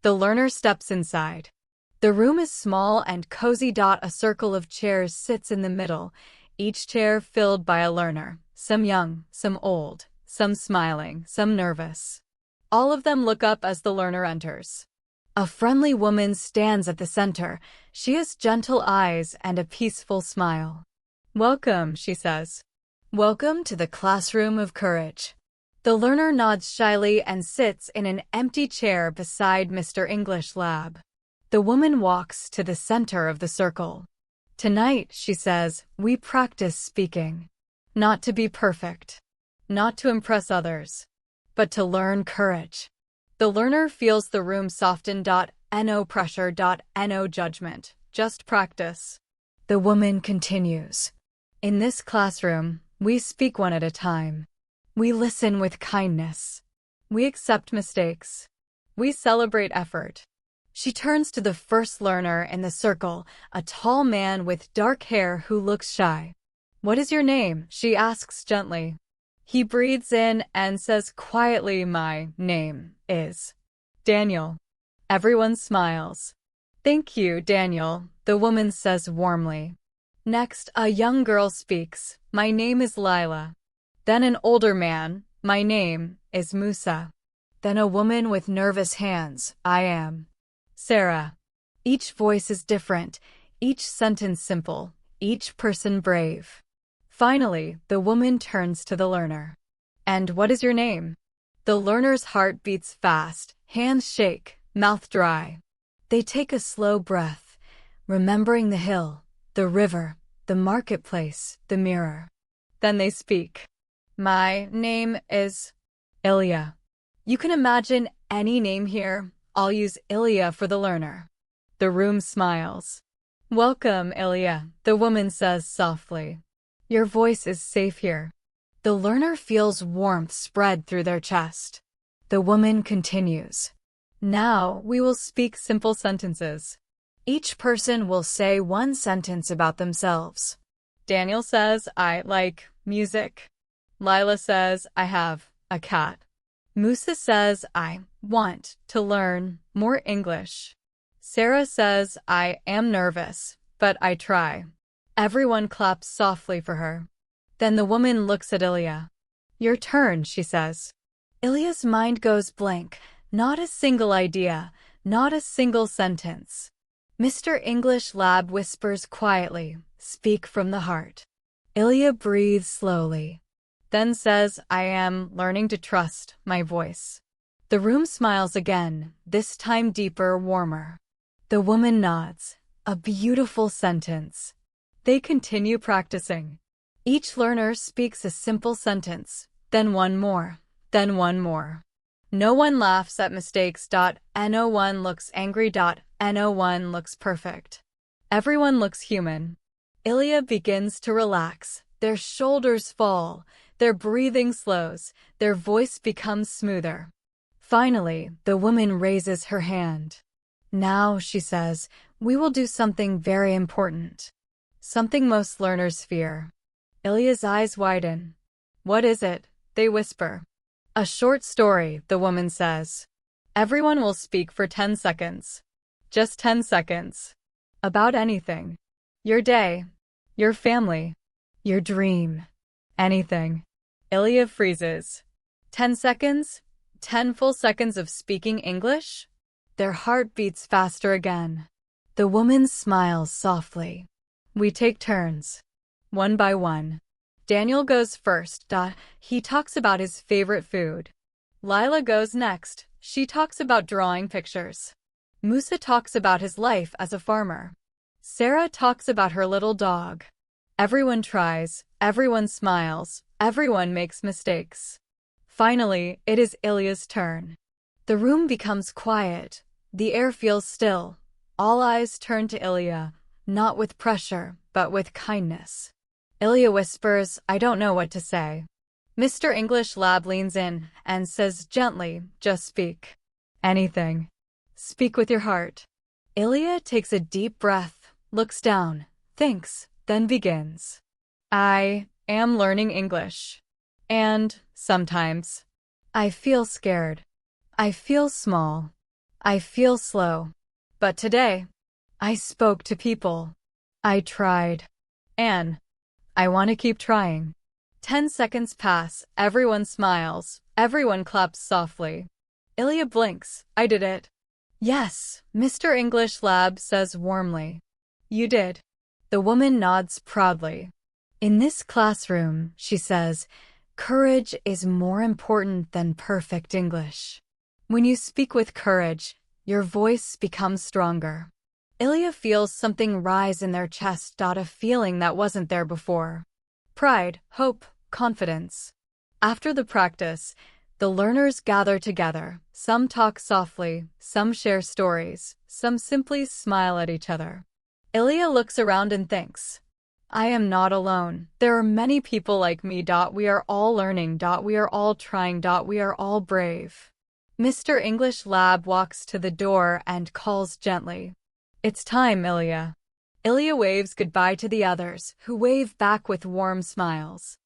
The learner steps inside. The room is small and cozy. A circle of chairs sits in the middle, each chair filled by a learner, some young, some old, some smiling, some nervous. All of them look up as the learner enters. A friendly woman stands at the center. She has gentle eyes and a peaceful smile. Welcome, she says. Welcome to the classroom of courage. The learner nods shyly and sits in an empty chair beside Mr. English Lab. The woman walks to the center of the circle. Tonight, she says, we practice speaking. Not to be perfect. Not to impress others. But to learn courage. The learner feels the room soften. No pressure. No judgment. Just practice. The woman continues. In this classroom, we speak one at a time. We listen with kindness. We accept mistakes. We celebrate effort. She turns to the first learner in the circle, a tall man with dark hair who looks shy. What is your name? She asks gently. He breathes in and says quietly, my name is Daniel. Everyone smiles. Thank you, Daniel, the woman says warmly. Next, a young girl speaks. My name is Lila. Then an older man. My name is Musa. Then a woman with nervous hands. I am Sarah. Each voice is different, each sentence simple, each person brave. Finally, the woman turns to the learner. And what is your name? The learner's heart beats fast, hands shake, mouth dry. They take a slow breath, remembering the hill, the river, the marketplace, the mirror. Then they speak. My name is Ilya. You can imagine any name here. I'll use Ilya for the learner. The room smiles. Welcome, Ilya, the woman says softly. Your voice is safe here. The learner feels warmth spread through their chest. The woman continues. Now we will speak simple sentences. Each person will say one sentence about themselves. Daniel says, I like music. Lila says, I have a cat. Musa says, I want to learn more English. Sarah says, I am nervous, but I try. Everyone claps softly for her. Then the woman looks at Ilya. Your turn, she says. Ilya's mind goes blank. Not a single idea, not a single sentence. Mr. English Lab whispers quietly, speak from the heart. Ilya breathes slowly. Then says, I am learning to trust my voice. The room smiles again, this time deeper, warmer. The woman nods. A beautiful sentence. They continue practicing. Each learner speaks a simple sentence, then one more, then one more. No one laughs at mistakes. No one looks angry. No one looks perfect. Everyone looks human. Ilya begins to relax. Their shoulders fall. Their breathing slows, their voice becomes smoother. Finally, the woman raises her hand. Now, she says, we will do something very important. Something most learners fear. Ilya's eyes widen. What is it? They whisper. A short story, the woman says. Everyone will speak for 10 seconds. Just 10 seconds. About anything. Your day. Your family. Your dream. Anything. Ilya freezes. 10 seconds? 10 full seconds of speaking English? Their heart beats faster again. The woman smiles softly. We take turns. One by one. Daniel goes first. He talks about his favorite food. Lila goes next. She talks about drawing pictures. Musa talks about his life as a farmer. Sarah talks about her little dog. Everyone tries, everyone smiles, everyone makes mistakes. Finally, it is Ilya's turn. The room becomes quiet. The air feels still. All eyes turn to Ilya, not with pressure, but with kindness. Ilya whispers, "I don't know what to say." Mr. English Lab leans in and says gently, "Just speak. Anything. Speak with your heart." Ilya takes a deep breath, looks down, thinks, then begins. "I am learning English. And, sometimes, I feel scared. I feel small. I feel slow. But today, I spoke to people. I tried. And I want to keep trying." 10 seconds pass, everyone smiles, everyone claps softly. Ilya blinks. "I did it." "Yes," Mr. English Lab says warmly. "You did." The woman nods proudly. "In this classroom," she says, "courage is more important than perfect English. When you speak with courage, your voice becomes stronger." Ilya feels something rise in their chest, a feeling that wasn't there before. Pride, hope, confidence. After the practice, the learners gather together. Some talk softly, some share stories, some simply smile at each other. Ilya looks around and thinks, "I am not alone. There are many people like me. We are all learning. We are all trying. We are all brave." Mr. English Lab walks to the door and calls gently, "It's time, Ilya." Ilya waves goodbye to the others, who wave back with warm smiles.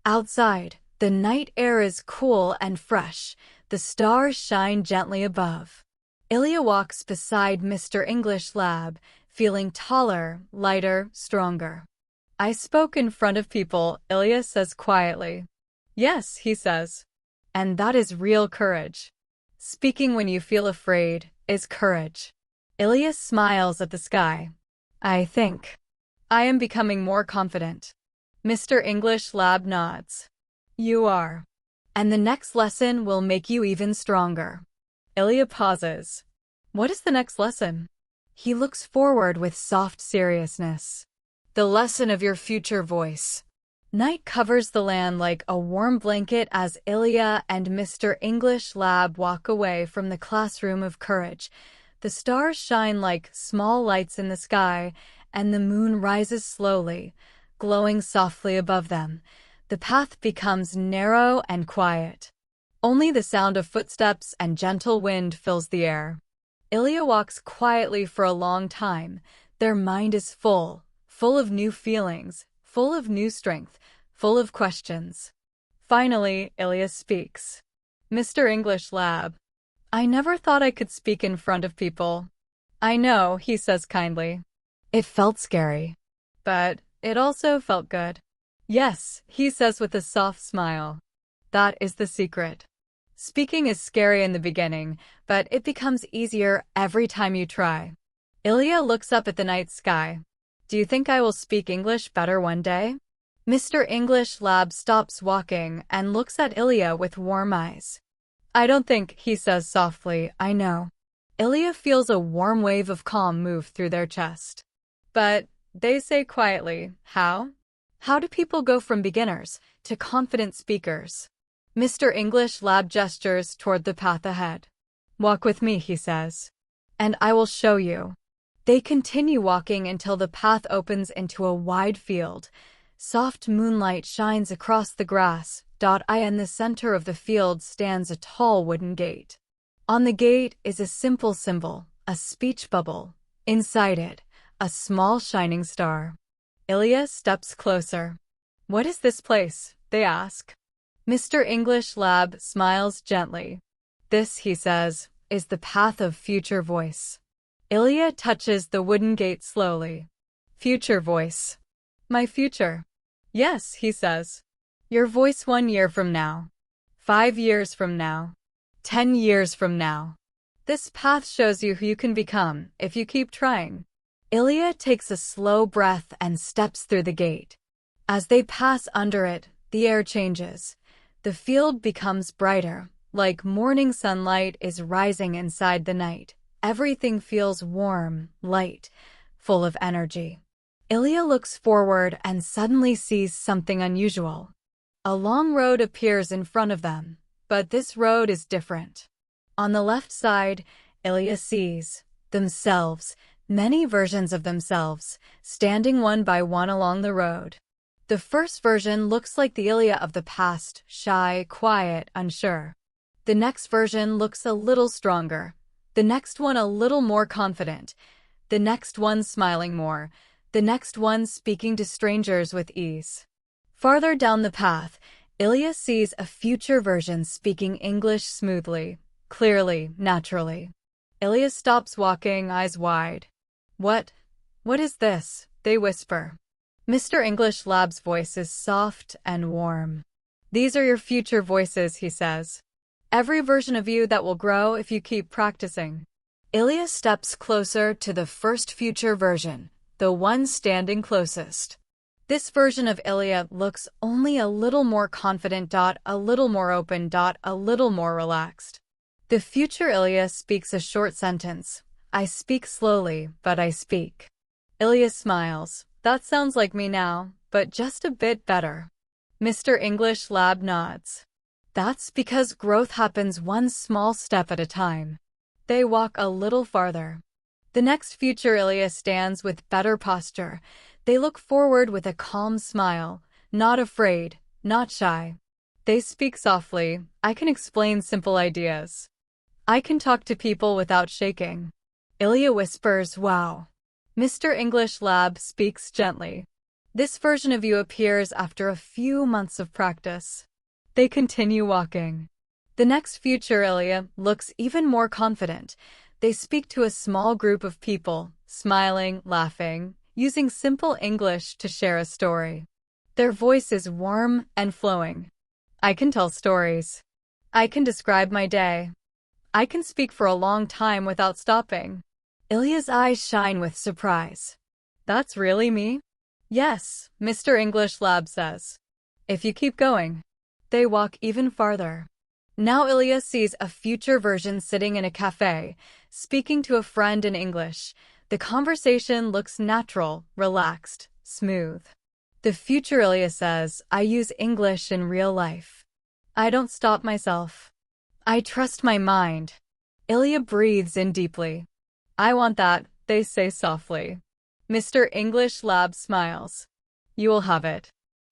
Outside, the night air is cool and fresh. The stars shine gently above. Ilya walks beside Mr. English Lab, feeling taller, lighter, stronger. "I spoke in front of people," Ilya says quietly. "Yes," he says. "And that is real courage. Speaking when you feel afraid is courage." Ilya smiles at the sky. "I think I am becoming more confident." Mr. English Lab nods. "You are. And the next lesson will make you even stronger." Ilya pauses. "What is the next lesson?" He looks forward with soft seriousness. "The lesson of your future voice." Night covers the land like a warm blanket as Ilya and Mr. English Lab walk away from the classroom of courage. The stars shine like small lights in the sky, and the moon rises slowly, glowing softly above them. The path becomes narrow and quiet. Only the sound of footsteps and gentle wind fills the air. Ilya walks quietly for a long time. Their mind is full of new feelings, full of new strength, full of questions. Finally, Ilya speaks. "Mr. English Lab, I never thought I could speak in front of people." "I know," he says kindly. "It felt scary. But it also felt good." "Yes," he says with a soft smile. "That is the secret. Speaking is scary in the beginning, but it becomes easier every time you try." Ilya looks up at the night sky. "Do you think I will speak English better one day?" Mr. English Lab stops walking and looks at Ilya with warm eyes. "I don't think," he says softly, "I know." Ilya feels a warm wave of calm move through their chest. "But," they say quietly, "how? How do people go from beginners to confident speakers?" Mr. English Lab gestures toward the path ahead. "Walk with me," he says, "and I will show you." They continue walking until the path opens into a wide field. Soft moonlight shines across the grass. In the center of the field stands a tall wooden gate. On the gate is a simple symbol, a speech bubble. Inside it, a small shining star. Ilya steps closer. "What is this place?" they ask. Mr. English Lab smiles gently. "This," he says, "is the path of future voice." Ilya touches the wooden gate slowly. "Future voice. My future." "Yes," he says. "Your voice 1 year from now. 5 years from now. 10 years from now. This path shows you who you can become if you keep trying." Ilya takes a slow breath and steps through the gate. As they pass under it, the air changes. The field becomes brighter, like morning sunlight is rising inside the night. Everything feels warm, light, full of energy. Ilya looks forward and suddenly sees something unusual. A long road appears in front of them, but this road is different. On the left side, Ilya sees themselves, many versions of themselves, standing one by one along the road. The first version looks like the Ilya of the past, shy, quiet, unsure. The next version looks a little stronger. The next one a little more confident. The next one smiling more. The next one speaking to strangers with ease. Farther down the path, Ilya sees a future version speaking English smoothly, clearly, naturally. Ilya stops walking, eyes wide. What is this? They whisper. Mr. English Lab's voice is soft and warm. These are your future voices, he says. Every version of you that will grow if you keep practicing. Ilya steps closer to the first future version, the one standing closest. This version of Ilya looks only a little more confident, a little more open, a little more relaxed. The future Ilya speaks a short sentence. I speak slowly, but I speak. Ilya smiles. That sounds like me now, but just a bit better. Mr. English Lab nods. That's because growth happens one small step at a time. They walk a little farther. The next future Ilya stands with better posture. They look forward with a calm smile, not afraid, not shy. They speak softly. I can explain simple ideas. I can talk to people without shaking. Ilya whispers, wow. Mr. English Lab speaks gently. This version of you appears after a few months of practice. They continue walking. The next future Ilya looks even more confident. They speak to a small group of people, smiling, laughing, using simple English to share a story. Their voice is warm and flowing. I can tell stories. I can describe my day. I can speak for a long time without stopping. Ilya's eyes shine with surprise. That's really me? Yes, Mr. English Lab says. If you keep going. They walk even farther. Now Ilya sees a future version sitting in a cafe, speaking to a friend in English. The conversation looks natural, relaxed, smooth. The future Ilya says, I use English in real life. I don't stop myself. I trust my mind. Ilya breathes in deeply. I want that, they say softly. Mr. English Lab smiles. You will have it.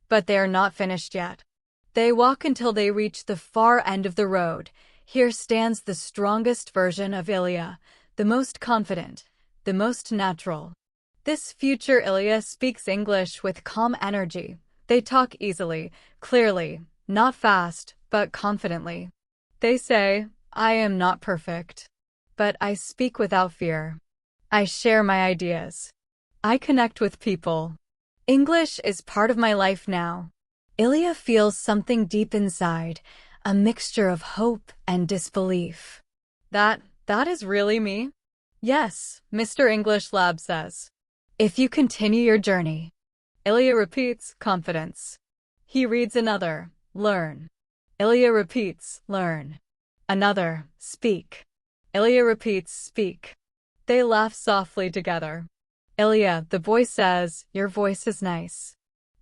But they are not finished yet. They walk until they reach the far end of the road. Here stands the strongest version of Ilya, the most confident, the most natural. This future Ilya speaks English with calm energy. They talk easily, clearly, not fast, but confidently. They say, I am not perfect. But I speak without fear. I share my ideas. I connect with people. English is part of my life now. Ilya feels something deep inside, a mixture of hope and disbelief. That is really me? Yes, Mr. English Lab says. If you continue your journey. Ilya repeats, confidence. He reads another, learn. Ilya repeats, learn. Another, speak. Ilya repeats, speak. They laugh softly together. Ilya, the boy says, your voice is nice.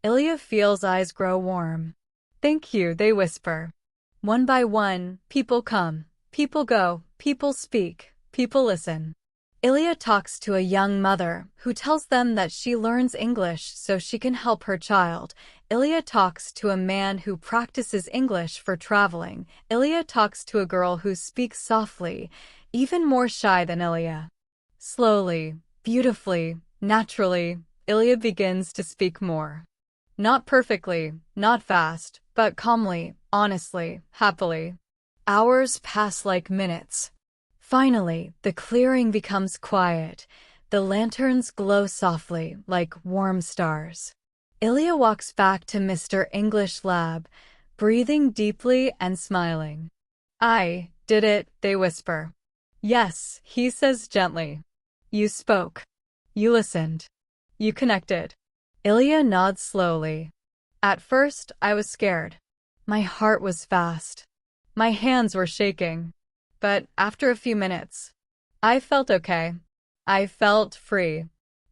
Ilya feels eyes grow warm. Thank you, they whisper. One by one, people come, people go, people speak, people listen. Ilya talks to a young mother who tells them that she learns English so she can help her child. Ilya talks to a man who practices English for traveling. Ilya talks to a girl who speaks softly, even more shy than Ilya. Slowly, beautifully, naturally, Ilya begins to speak more. Not perfectly, not fast, but calmly, honestly, happily. Hours pass like minutes. Finally, the clearing becomes quiet. The lanterns glow softly, like warm stars. Ilya walks back to Mr. English Lab, breathing deeply and smiling. I did it, they whisper. Yes, he says gently. You spoke. You listened. You connected. Ilya nods slowly. At first, I was scared. My heart was fast. My hands were shaking. But after a few minutes, I felt okay. I felt free.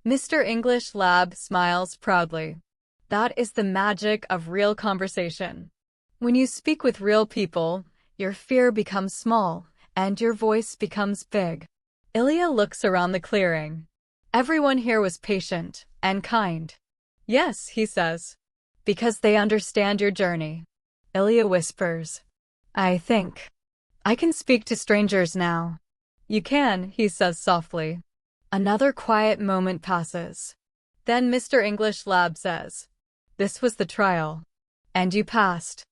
Mr. English Lab smiles proudly. That is the magic of real conversation. When you speak with real people, your fear becomes small, and your voice becomes big. Ilya looks around the clearing. Everyone here was patient and kind. Yes, he says. Because they understand your journey. Ilya whispers. I think I can speak to strangers now. You can, he says softly. Another quiet moment passes. Then Mr. English Lab says, this was the trial. And you passed.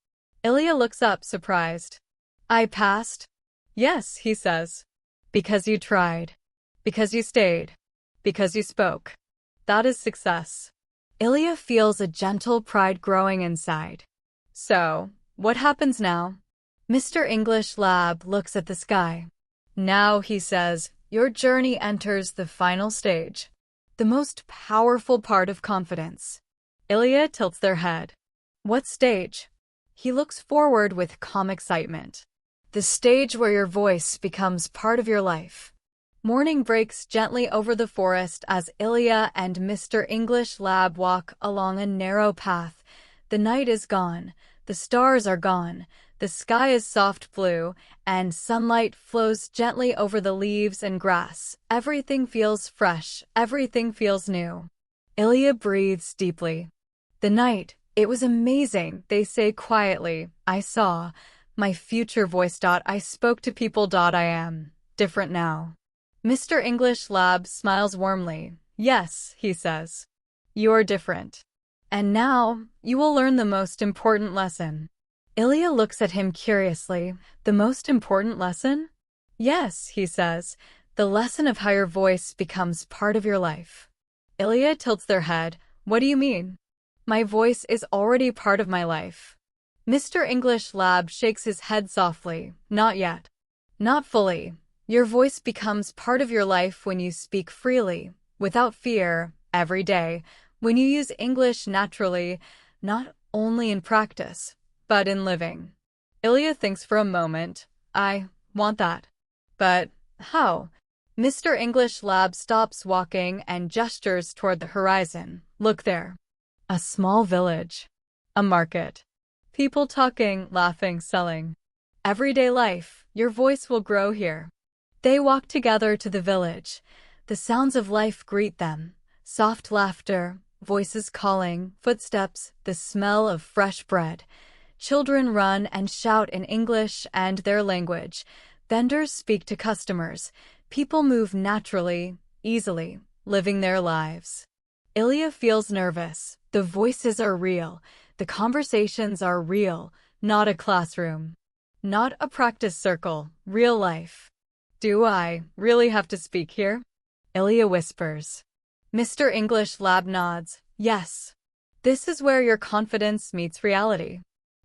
Ilya looks up, surprised. I passed? Yes, he says. Because you tried. Because you stayed. Because you spoke. That is success. Ilya feels a gentle pride growing inside. So, what happens now? Mr. English Lab looks at the sky. Now, he says, your journey enters the final stage. The most powerful part of confidence. Ilya tilts their head. What stage? He looks forward with calm excitement. The stage where your voice becomes part of your life. Morning breaks gently over the forest as Ilya and Mr. English Lab walk along a narrow path. The night is gone. The stars are gone. The sky is soft blue, and sunlight flows gently over the leaves and grass. Everything feels fresh. Everything feels new. Ilya breathes deeply. The night, it was amazing, they say quietly. I saw my future voice. I spoke to people. I am different now. Mr. English Lab smiles warmly. Yes, he says. You are different. And now, you will learn the most important lesson. Ilya looks at him curiously. The most important lesson? Yes, he says. The lesson of how your voice becomes part of your life. Ilya tilts their head. What do you mean? My voice is already part of my life. Mr. English Lab shakes his head softly. Not yet. Not fully. Your voice becomes part of your life when you speak freely, without fear, every day, when you use English naturally, not only in practice, but in living. Ilya thinks for a moment. I want that. But how? Mr. English Lab stops walking and gestures toward the horizon. Look there. A small village. A market. People talking, laughing, selling. Everyday life. Your voice will grow here. They walk together to the village. The sounds of life greet them. Soft laughter, voices calling, footsteps, the smell of fresh bread. Children run and shout in English and their language. Vendors speak to customers. People move naturally, easily, living their lives. Ilya feels nervous. The voices are real. The conversations are real, not a classroom. Not a practice circle, real life. Do I really have to speak here? Ilya whispers. Mr. English Lab nods. Yes. This is where your confidence meets reality.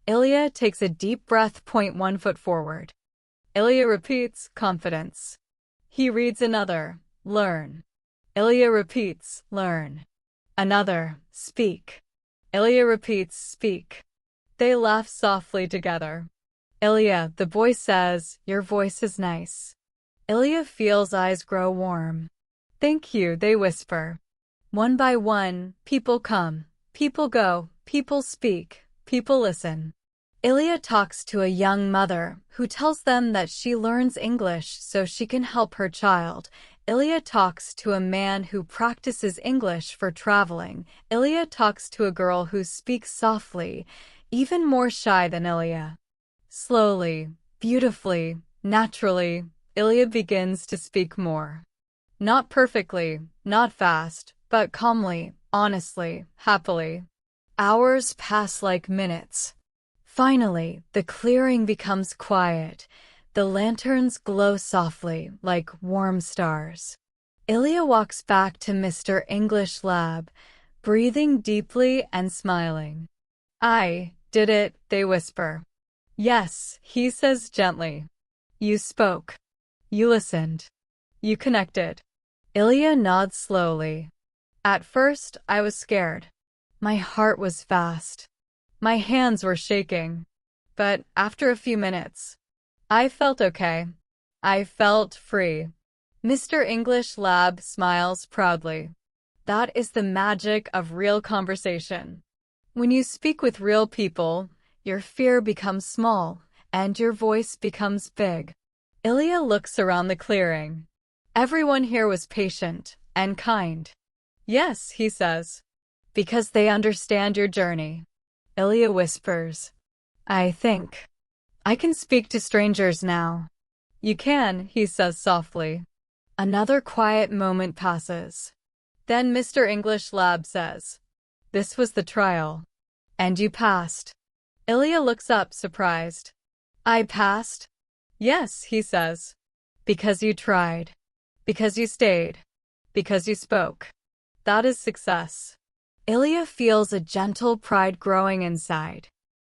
Ilya takes a deep breath. Point 1 foot forward. Ilya repeats, confidence. He reads another, learn. Ilya repeats, learn. Another, speak. Ilya repeats, speak. They laugh softly together. Ilya, the boy says, your voice is nice. Ilya feels eyes grow warm. Thank you, they whisper. One by one, people come, people go, people speak, people listen. Ilya talks to a young mother who tells them that she learns English so she can help her child. Ilya talks to a man who practices English for traveling. Ilya talks to a girl who speaks softly, even more shy than Ilya. Slowly, beautifully, naturally, Ilya begins to speak more. Not perfectly, not fast, but calmly, honestly, happily. Hours pass like minutes. Finally, the clearing becomes quiet. The lanterns glow softly, like warm stars. Ilya walks back to Mr. English Lab, breathing deeply and smiling. I did it, they whisper. Yes, he says gently. You spoke. You listened. You connected. Ilya nods slowly. At first, I was scared. My heart was fast. My hands were shaking. But after a few minutes, I felt okay. I felt free. Mr. English Lab smiles proudly. That is the magic of real conversation. When you speak with real people, your fear becomes small, and your voice becomes big. Ilya looks around the clearing. Everyone here was patient and kind. Yes, he says, because they understand your journey. Ilya whispers, I think I can speak to strangers now. You can, he says softly. Another quiet moment passes. Then Mr. English Lab says, this was the trial. And you passed. Ilya looks up, surprised. I passed? Yes, he says. Because you tried. Because you stayed. Because you spoke. That is success. Ilya feels a gentle pride growing inside.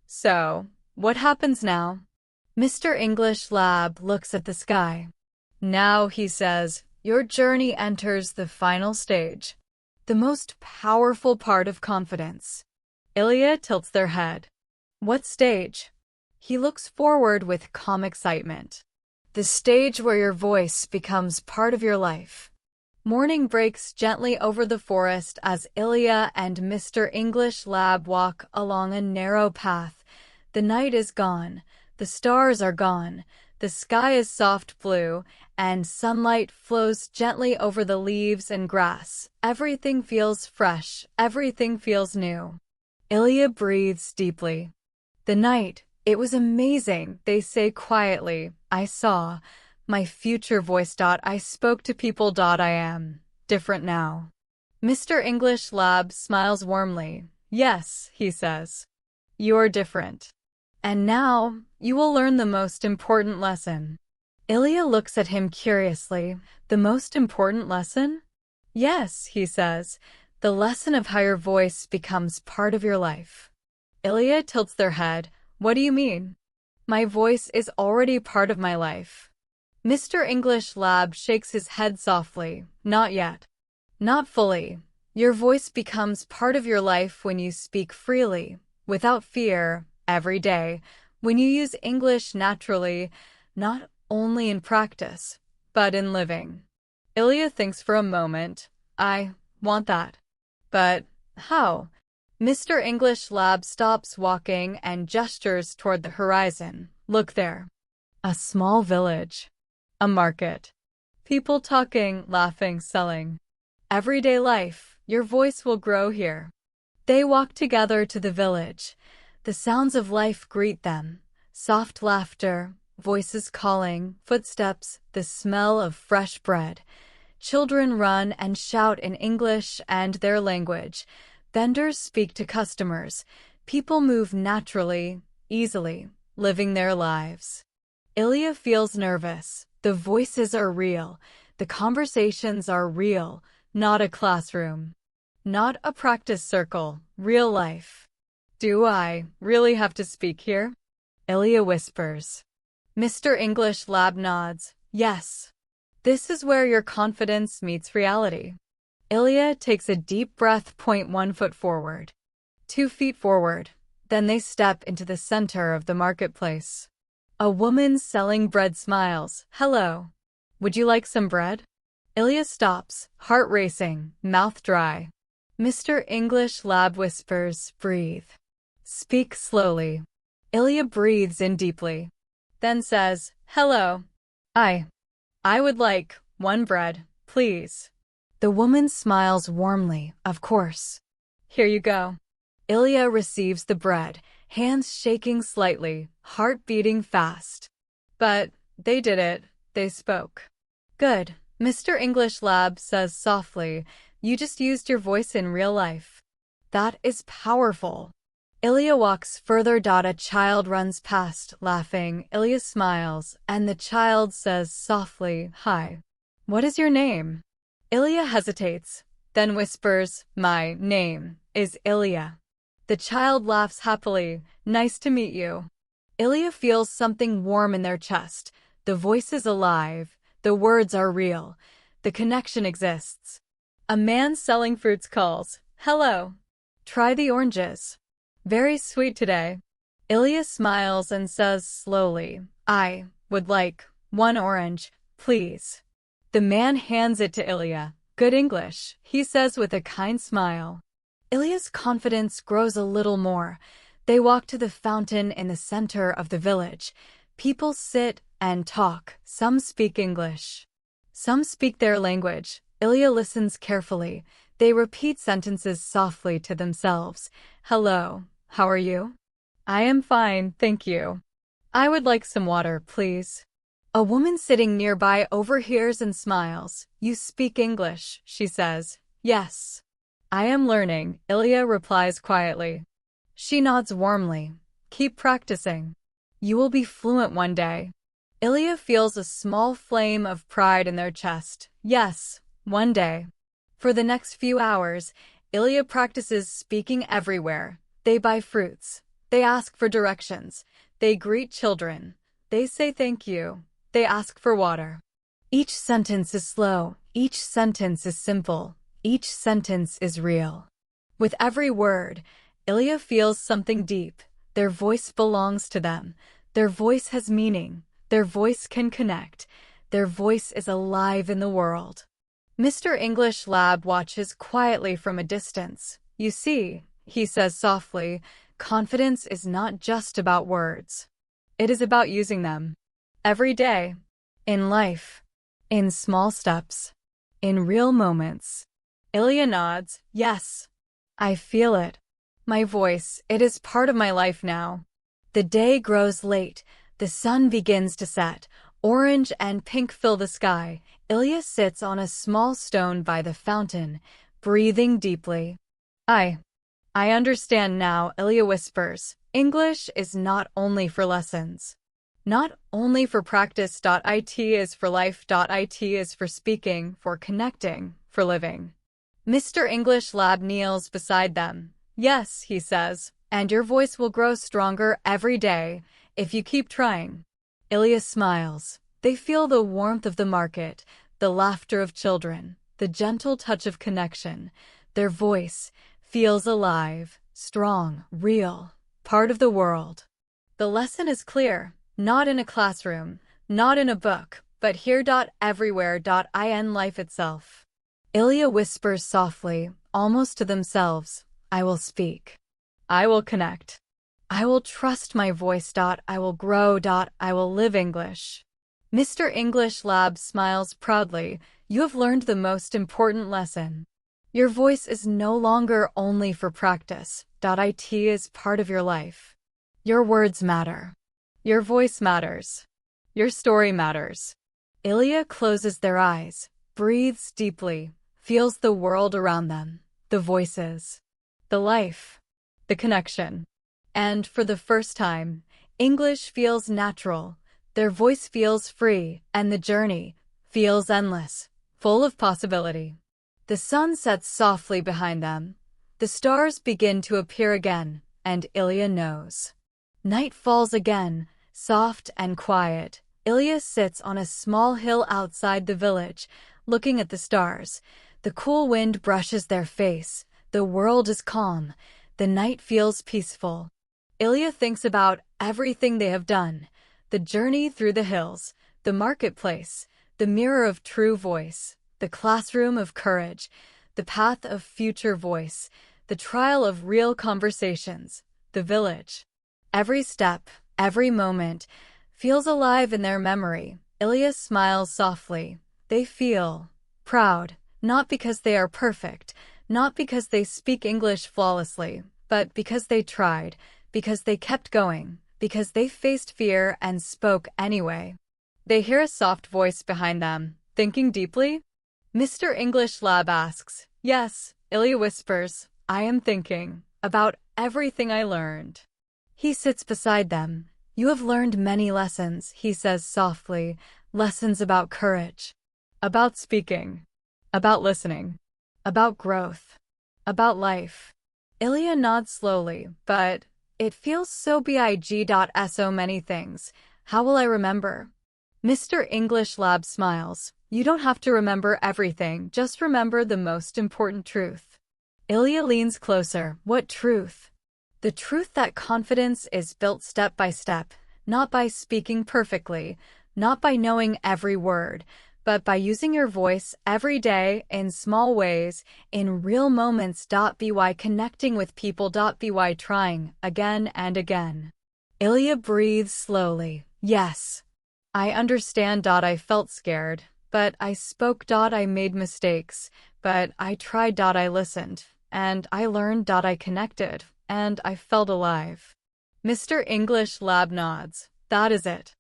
So, what happens now? Mr. English Lab looks at the sky. Now, he says, your journey enters the final stage. The most powerful part of confidence. Ilya tilts their head. What stage? He looks forward with calm excitement. The stage where your voice becomes part of your life. Morning breaks gently over the forest as Ilya and Mr. English Lab walk along a narrow path. The night is gone. The stars are gone. The sky is soft blue, and sunlight flows gently over the leaves and grass. Everything feels fresh. Everything feels new. Ilya breathes deeply. The night, it was amazing, they say quietly. I saw. My future voice. I spoke to people. I am different now. Mr. English Lab smiles warmly. Yes, he says. You're different. And now, you will learn the most important lesson. Ilya looks at him curiously. The most important lesson? Yes, he says. The lesson of how your voice becomes part of your life. Ilya tilts their head. What do you mean? My voice is already part of my life. Mr. English Lab shakes his head softly. Not yet. Not fully. Your voice becomes part of your life when you speak freely, without fear, every day, when you use English naturally, not only in practice, but in living. Ilya thinks for a moment. I want that. But how? Mr. English Lab stops walking and gestures toward the horizon. Look there. A small village. A market. People talking, laughing, selling. Everyday life. Your voice will grow here. They walk together to the village. The sounds of life greet them. Soft laughter, voices calling, footsteps, the smell of fresh bread. Children run and shout in English and their language. Vendors speak to customers. People move naturally, easily, living their lives. Ilya feels nervous. The voices are real. The conversations are real, not a classroom. Not a practice circle, real life. Do I really have to speak here? Ilya whispers. Mr. English Lab nods. Yes. This is where your confidence meets reality. Ilya takes a deep breath. 1 foot forward. 2 feet forward. Then they step into the center of the marketplace. A woman selling bread smiles. Hello. Would you like some bread? Ilya stops, heart racing, mouth dry. Mr. English Lab whispers, breathe. Speak slowly. Ilya breathes in deeply. Then says, hello. I would like 1 bread, please. The woman smiles warmly, of course. Here you go. Ilya receives the bread, hands shaking slightly, heart beating fast. But they did it. They spoke. Good. Mr. English Lab says softly, you just used your voice in real life. That is powerful. Ilya walks further. A child runs past, laughing. Ilya smiles, and the child says softly, hi. What is your name? Ilya hesitates, then whispers, my name is Ilya. The child laughs happily. Nice to meet you. Ilya feels something warm in their chest. The voice is alive. The words are real. The connection exists. A man selling fruits calls, hello. Try the oranges. Very sweet today. Ilya smiles and says slowly, I would like 1 orange, please. The man hands it to Ilya. Good English, he says with a kind smile. Ilya's confidence grows a little more. They walk to the fountain in the center of the village. People sit and talk. Some speak English. Some speak their language. Ilya listens carefully. They repeat sentences softly to themselves. Hello, how are you? I am fine, thank you. I would like some water, please. A woman sitting nearby overhears and smiles. You speak English, she says. Yes. I am learning, Ilya replies quietly. She nods warmly. Keep practicing. You will be fluent one day. Ilya feels a small flame of pride in their chest. Yes, one day. For the next few hours, Ilya practices speaking everywhere. They buy fruits. They ask for directions. They greet children. They say thank you. They ask for water. Each sentence is slow. Each sentence is simple. Each sentence is real. With every word, Ilya feels something deep. Their voice belongs to them. Their voice has meaning. Their voice can connect. Their voice is alive in the world. Mr. English Lab watches quietly from a distance. You see, he says softly, confidence is not just about words. It is about using them. Every day. In life. In small steps. In real moments. Ilya nods. Yes. I feel it. My voice, it is part of my life now. The day grows late. The sun begins to set. Orange and pink fill the sky. Ilya sits on a small stone by the fountain, breathing deeply. I understand now, Ilya whispers. English is not only for lessons. Not only for practice. It is for life. It is for speaking, for connecting, for living. Mr. English Lab kneels beside them. Yes, he says, and your voice will grow stronger every day if you keep trying. Ilya smiles. They feel the warmth of the market, the laughter of children, the gentle touch of connection. Their voice feels alive, strong, real, part of the world. The lesson is clear. Not in a classroom, not in a book, but here. Everywhere. In life itself. Ilya whispers softly, almost to themselves. I will speak. I will connect. I will trust my voice. I will grow. I will live English. Mr. English Lab smiles proudly. You have learned the most important lesson. Your voice is no longer only for practice. It is part of your life. Your words matter. Your voice matters. Your story matters. Ilya closes their eyes, breathes deeply, feels the world around them, the voices, the life, the connection. And for the first time, English feels natural. Their voice feels free, and the journey feels endless, full of possibility. The sun sets softly behind them. The stars begin to appear again, and Ilya knows. Night falls again, soft and quiet. Ilya sits on a small hill outside the village, looking at the stars. The cool wind brushes their face. The world is calm. The night feels peaceful. Ilya thinks about everything they have done. The journey through the hills, the marketplace, the mirror of true voice, the classroom of courage, the path of future voice, the trial of real conversations, the village. Every step, every moment, feels alive in their memory. Ilya smiles softly. They feel proud, not because they are perfect, not because they speak English flawlessly, but because they tried, because they kept going, because they faced fear and spoke anyway. They hear a soft voice behind them. Thinking deeply? Mr. English Lab asks. Yes, Ilya whispers. I am thinking about everything I learned. He sits beside them. You have learned many lessons, he says softly. Lessons about courage, about speaking, about listening, about growth, about life. Ilya nods slowly, but it feels so big. So many things. How will I remember? Mr. English Lab smiles. You don't have to remember everything, just remember the most important truth. Ilya leans closer. What truth? The truth that confidence is built step by step, not by speaking perfectly, not by knowing every word, but by using your voice every day in small ways, in real moments. By connecting with people. By trying again and again. Ilya breathes slowly. Yes, I understand. I felt scared, but I spoke. I made mistakes, but I tried. I listened, and I learned. I connected, and I felt alive. Mr. English Lab nods. That is it.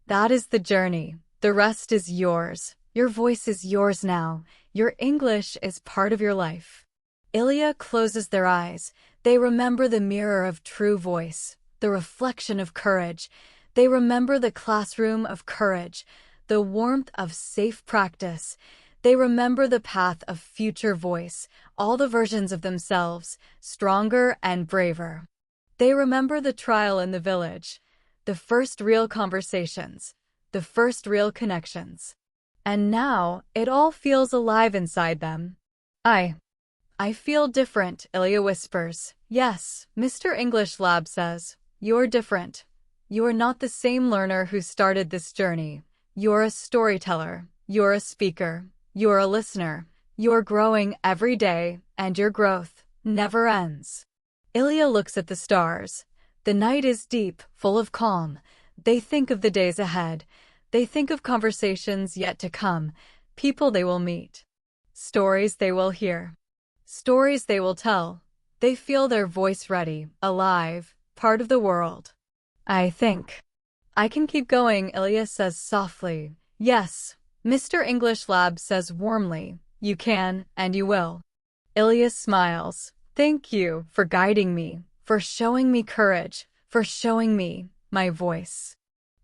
That is the journey. The rest is yours. Your voice is yours now. Your English is part of your life. Ilya closes their eyes. They remember the mirror of true voice, the reflection of courage. They remember the classroom of courage, the warmth of safe practice. They remember the path of future voice, all the versions of themselves, stronger and braver. They remember the trial in the village, the first real conversations, the first real connections. And now, it all feels alive inside them. I feel different, Ilya whispers. Yes, Mr. English Lab says. You're different. You are not the same learner who started this journey. You're a storyteller. You're a speaker. You're a listener. You're growing every day, and your growth never ends. Ilya looks at the stars. The night is deep, full of calm. They think of the days ahead. They think of conversations yet to come, people they will meet, stories they will hear, stories they will tell. They feel their voice ready, alive, part of the world. I think I can keep going, Ilya says softly. Yes, Mr. English Lab says warmly. You can, and you will. Ilya smiles. Thank you for guiding me, for showing me courage, for showing me my voice.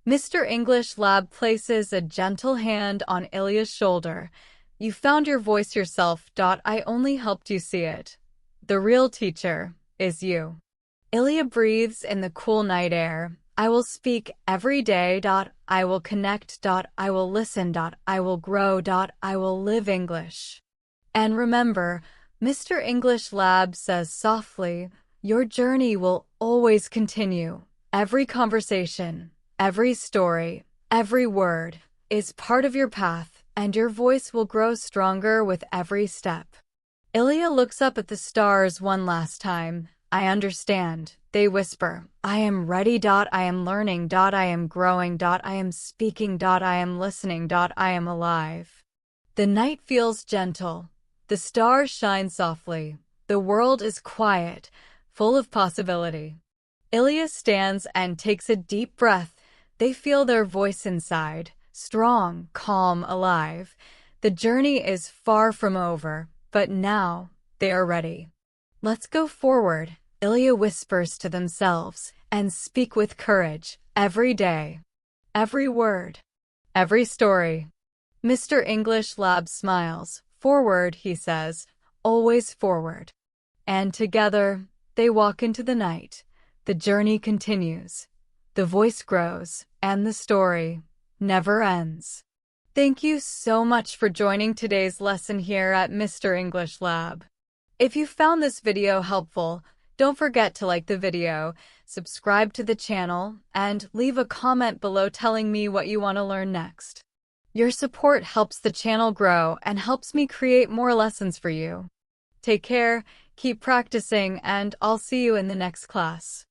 Mr. English Lab places a gentle hand on Ilya's shoulder. You found your voice yourself. I only helped you see it. The real teacher is you. Ilya breathes in the cool night air. I will speak every day. I will connect. I will listen. I will grow. I will live English. And remember, Mr. English Lab says softly, your journey will always continue. Every conversation, every story, every word is part of your path, and your voice will grow stronger with every step. Ilya looks up at the stars one last time. I understand, they whisper. I am ready. I am learning. I am growing. I am speaking. I am listening. I am alive. The night feels gentle. The stars shine softly. The world is quiet, full of possibility. Ilya stands and takes a deep breath. They feel their voice inside, strong, calm, alive. The journey is far from over, but now they are ready. Let's go forward, Ilya whispers to themselves, and speak with courage, every day. Every word. Every story. Mr. English Lab smiles. Forward, he says, always forward. And together, they walk into the night. The journey continues. The voice grows, and the story never ends. Thank you so much for joining today's lesson here at Mr. English Lab. If you found this video helpful, don't forget to like the video, subscribe to the channel, and leave a comment below telling me what you want to learn next. Your support helps the channel grow and helps me create more lessons for you. Take care, keep practicing, and I'll see you in the next class.